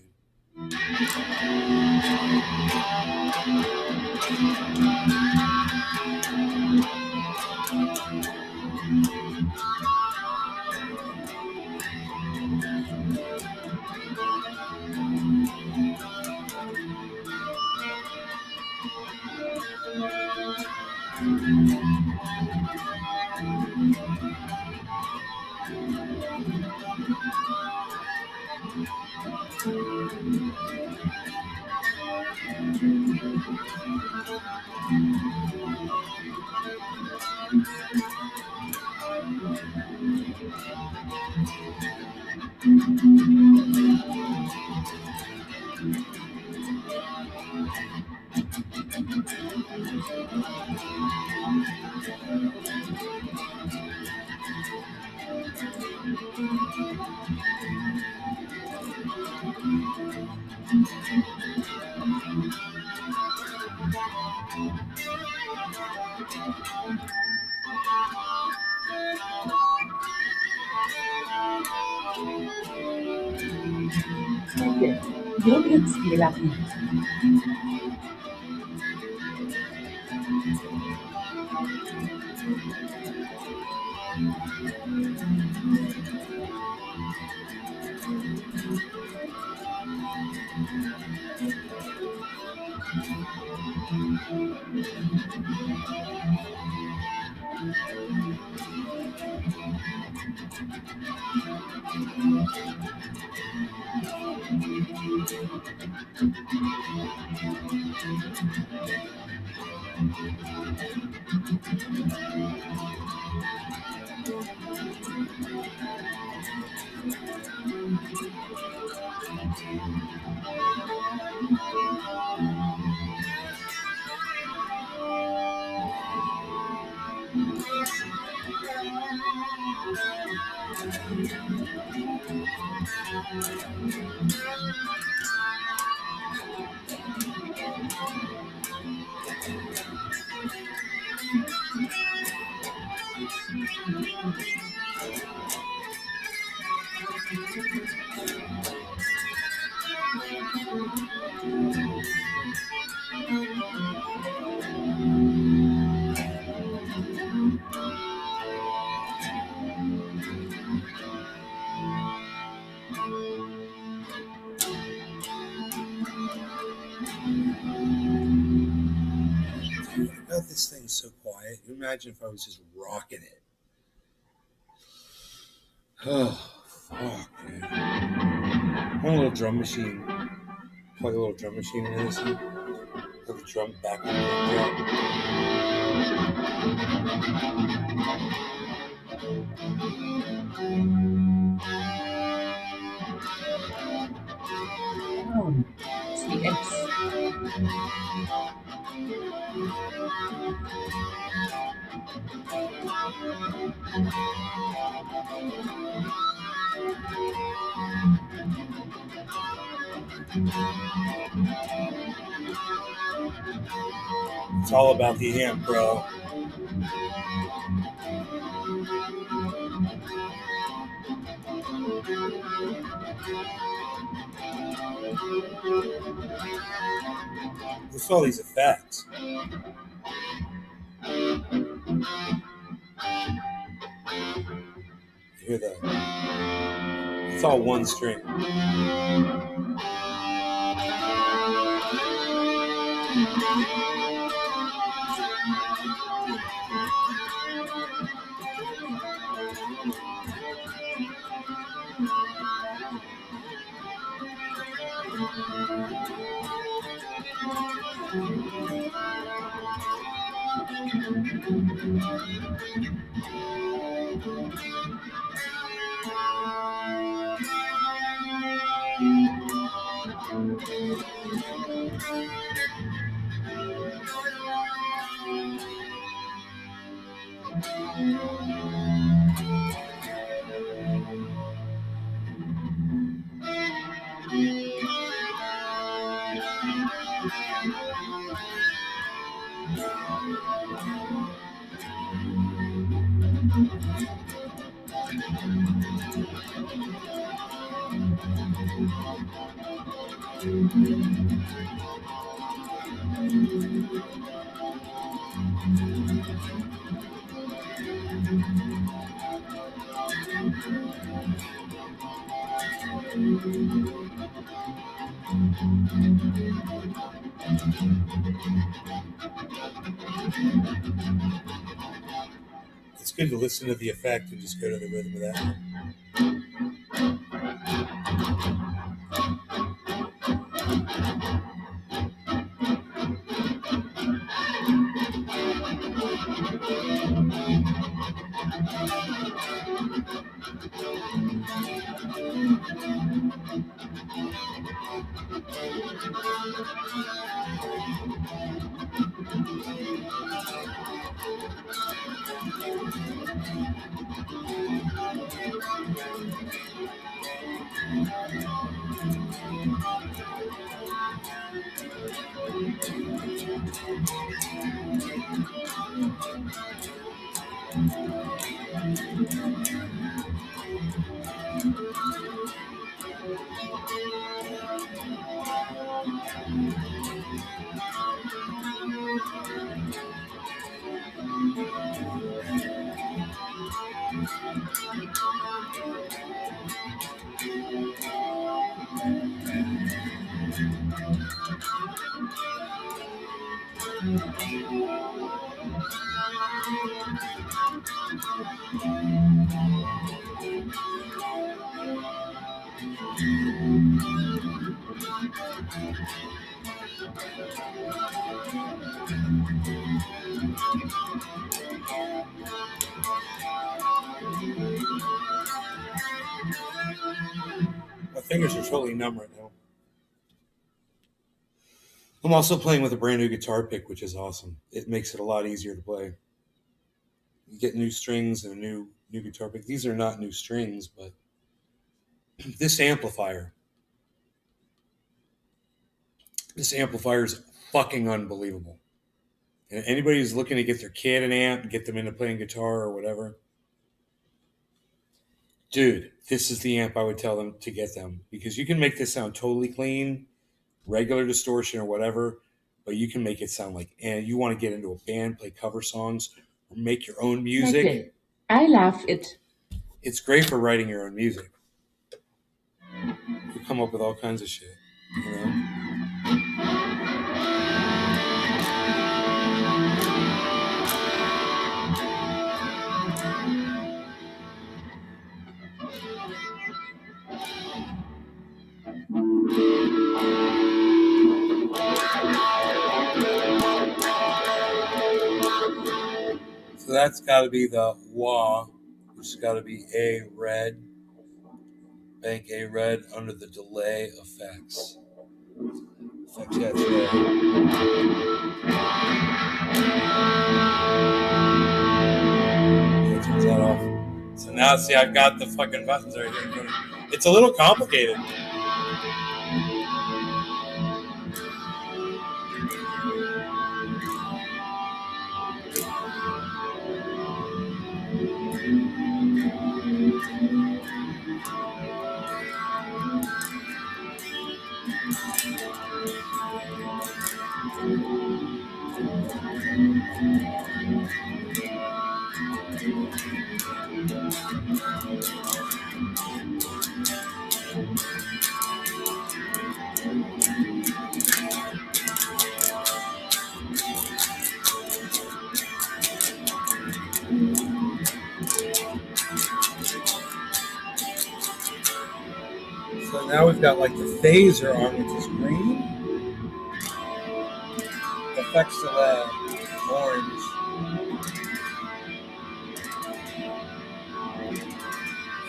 Danke. Wo gibt's die Lappen? God, this thing's so quiet. You imagine if I was just rocking it. Oh, fuck, man. I want a little drum machine. Plug a little drum machine into this thing. Have the drum back on CX. It's all about the amp, bro. What's all these effects? You hear that? It's all one string. It's good to listen to the effect and just go to the rhythm of that. My fingers are totally numb right now. I'm also playing with a brand new guitar pick, which is awesome. It makes it a lot easier to play. You get new strings and a new guitar pick. These are not new strings, but this amplifier is fucking unbelievable. And anybody who's looking to get their kid an amp and get them into playing guitar or whatever, dude, this is the amp I would tell them to get them, because you can make this sound totally clean, regular distortion or whatever, but you can make it sound like, and you want to get into a band, play cover songs, or make your own music. Metal. I love it. It's great for writing your own music. You come up with all kinds of shit, you know? So that's got to be the wah, which has got to be A red, bank A red under the delay effects. Effects, yeah, today. Yeah, turns that off. So now, see, I've got the fucking buttons right here. It's a little complicated. So now we've got like the phaser on, which is green. Effects delay, orange.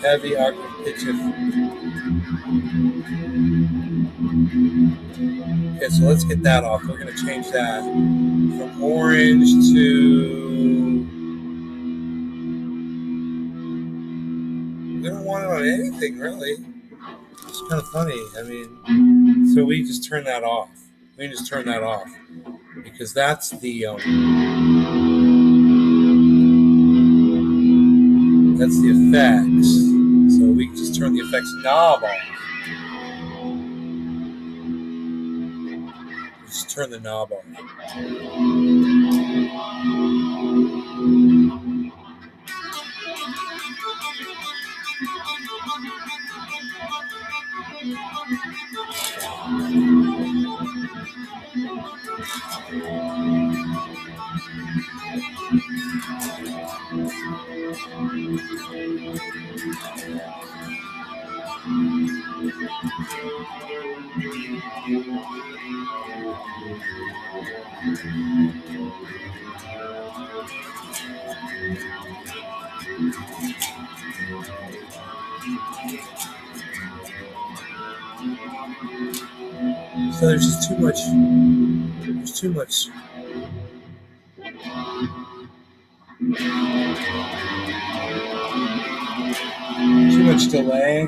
Heavy octave pitch. Okay, so let's get that off. We're going to change that from orange to... We don't want it on anything, really. It's kind of funny. I mean, so we just turn that off. We can just turn that off because that's the effects. So we can just turn the effects knob off. Just turn the knob off. So there's just too much. There's too much. Too much delay.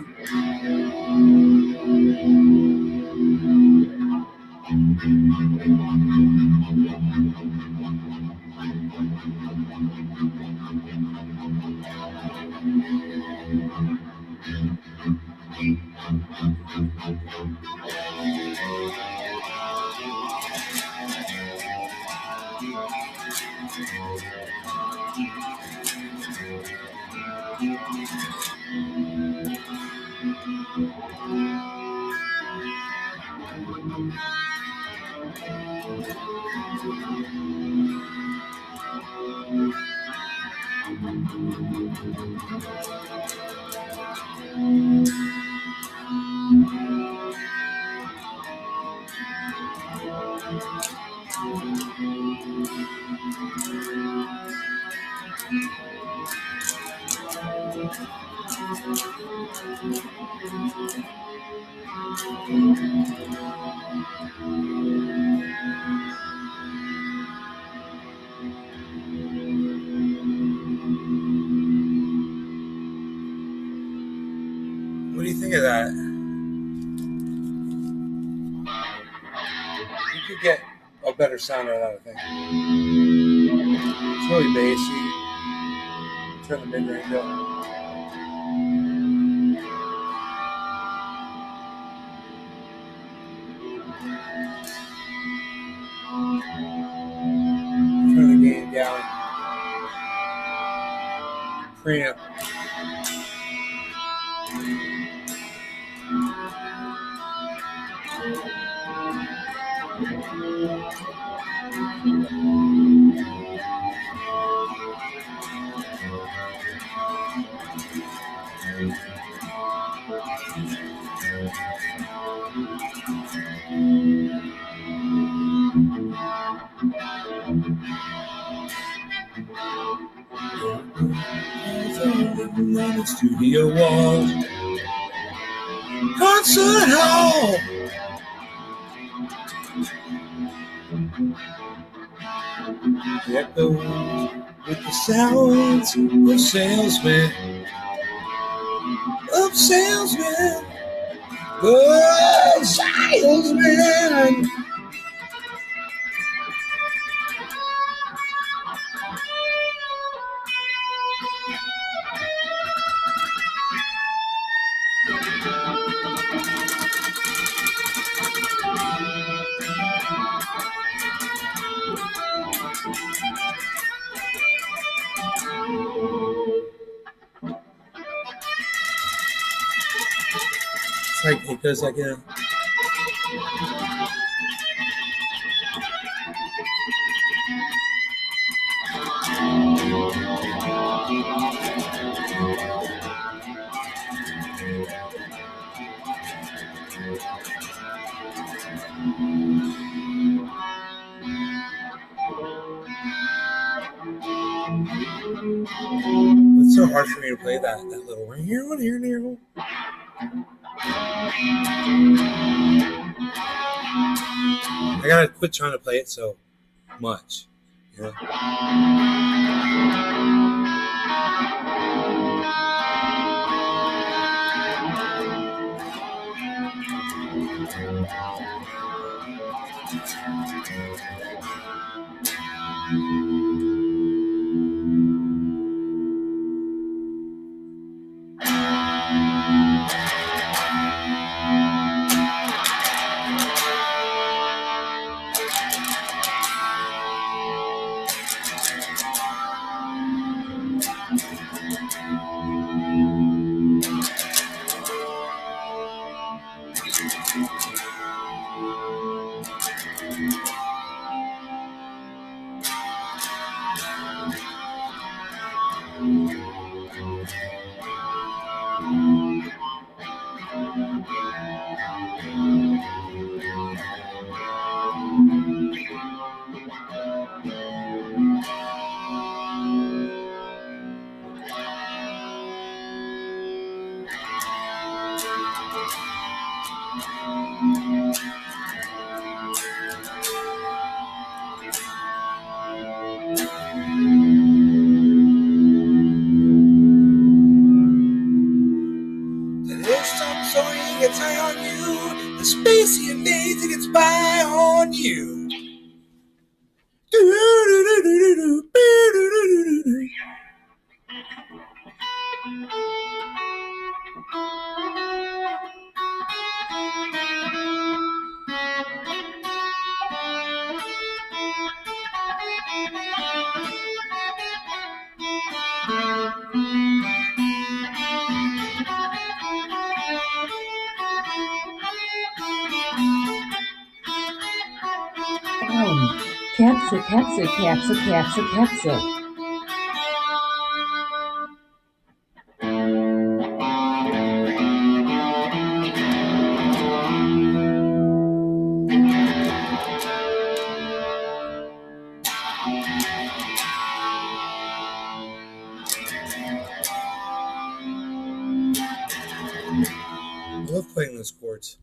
What do you think of that? You could get a better sound out of that, I think. It's really bassy. Turn the mid-range up. Turn the gain down. Preamp. On the studio walls, concert hall. The echo with the sounds of salesmen, good salesmen. It's like it goes like a. It's so hard for me to play that little one here. I gotta quit trying to play it so much. You know? Gets high on you, the spacey invades and gets by on you. Kerze, Kerze, Kerze, Kerze, Kerze. I love playing those chords.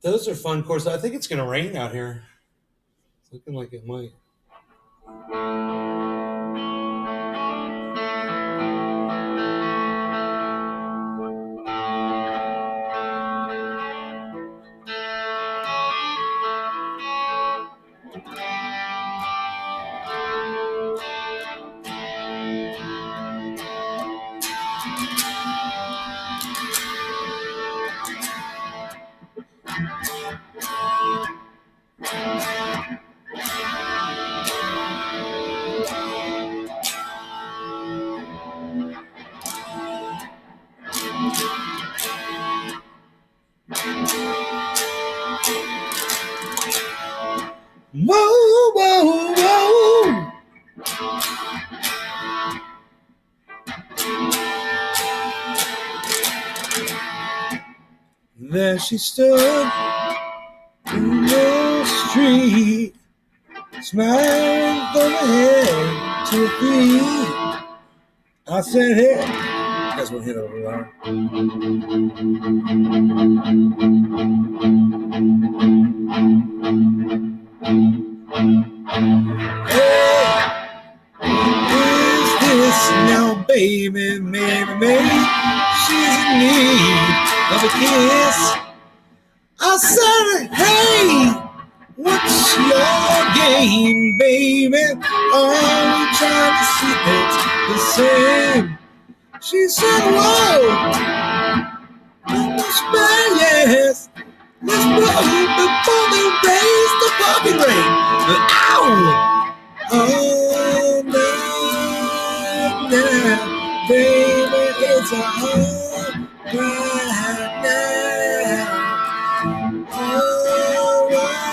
Those are fun courses. I think it's going to rain out here. It's looking like it might. Whoa, whoa, whoa. There she stood in the street, smiling from her head to her feet. I said, hey, you guys want to hit over loud? Now, baby, maybe she's in need of a kiss. I said, hey, what's your game, baby? Are we trying to see things the same? She said, whoa, let's play, yes. Let's roll before they raise the parking rate. Ow! Oh, now, baby, it's all right now. All right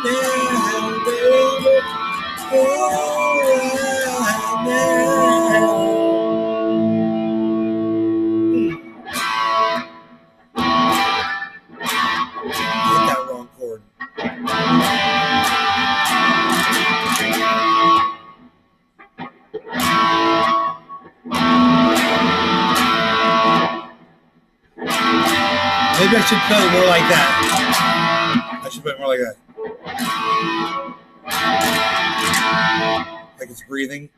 now, baby, all right now. Hit that wrong chord. Maybe I should play it more like that. I should play it more like that. Like it's breathing.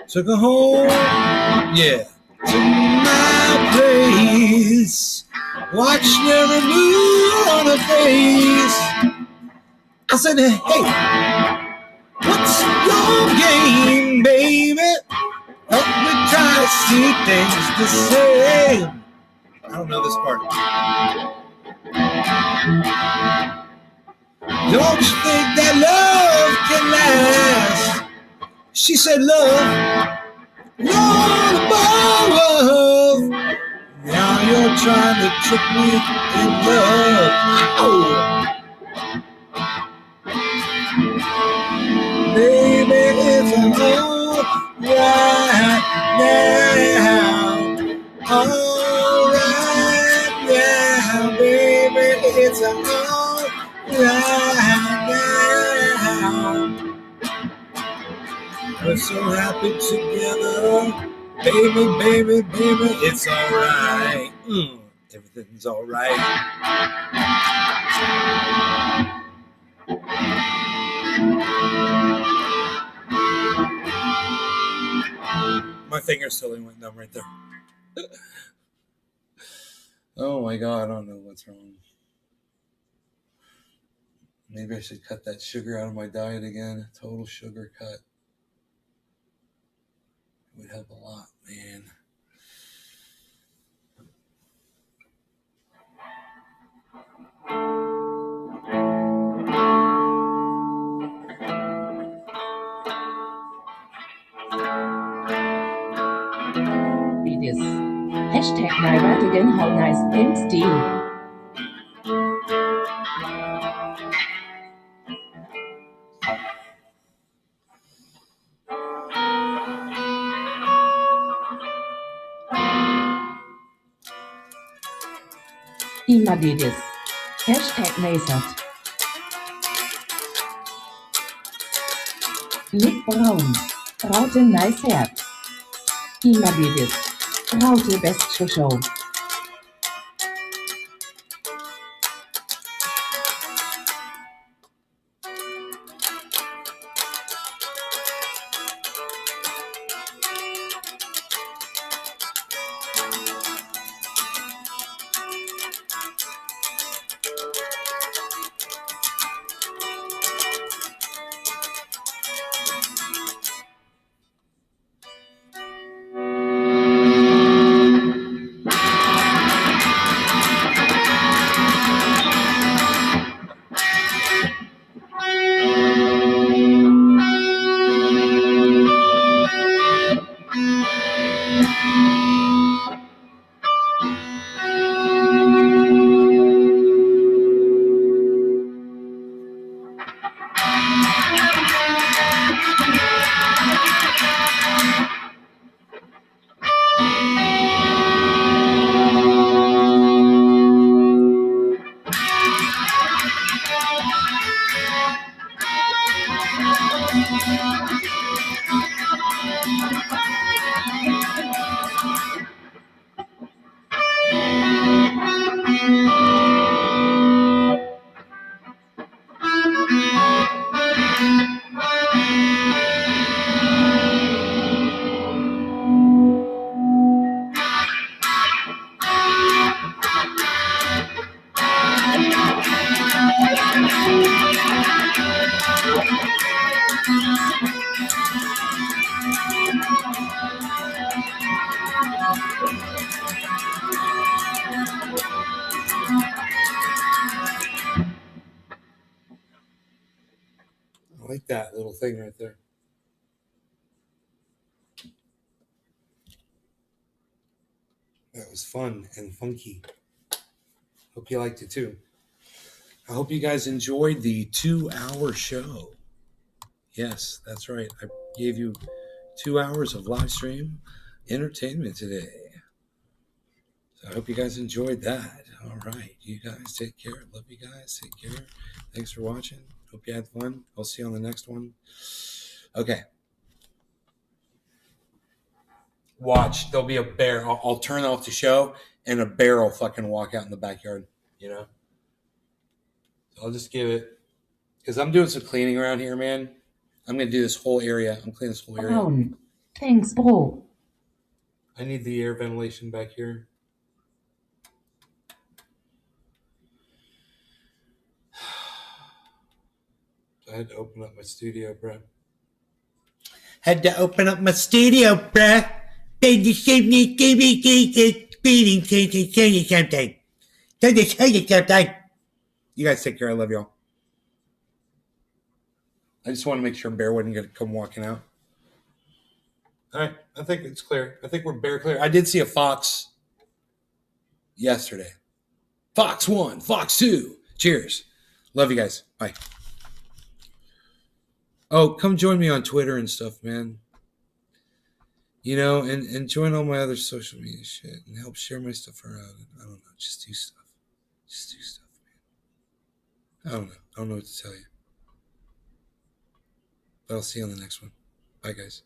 Took her home, yeah, to my place. Watched every move on her face. I said, hey, what's your game, baby? Help me try to see things the same. I don't know this part. Don't you think that love can last? She said, love, Lord above. Now you're trying to trick me in love. Ow. Baby, it's all right now. All right now, baby, it's all right now. We're so happy together. Baby, it's all right. Everything's all right. My fingers totally went numb right there. Oh my God, I don't know what's wrong. Maybe I should cut that sugar out of my diet again. Total sugar cut. It would help a lot, man. Wie das. Hashtag Naira again, how nice things do. Immer dieses. Hashtag Nasat. Nick Braun. Raute nice Herz. Imagedes. Raute best Show. I like that little thing right there. That was fun and funky. Hope you liked it too. I hope you guys enjoyed the 2-hour show. Yes, that's right. I gave you 2 hours of live stream entertainment today. So I hope you guys enjoyed that. All right. You guys take care. Love you guys. Take care. Thanks for watching. Hope you had fun. I'll see you on the next one. Okay. Watch. There'll be a bear. I'll turn off the show and a bear will fucking walk out in the backyard. You know? So I'll just give it. Because I'm doing some cleaning around here, man. I'm going to do this whole area. I'm cleaning this whole area. Braun. Thanks, bro. I need the air ventilation back here. I had to open up my studio, bro. Had to open up my studio, bro. They just gave me beating something. You guys take care. I love y'all. I just want to make sure Bear wasn't going to come walking out. All right. I think it's clear. I think we're Bear clear. I did see a fox yesterday. Fox 1, Fox 2. Cheers. Love you guys. Bye. Oh, come join me on Twitter and stuff, man. You know, and join all my other social media shit and help share my stuff around. I don't know. Just do stuff. Just do stuff, man. I don't know. I don't know what to tell you. But I'll see you on the next one. Bye, guys.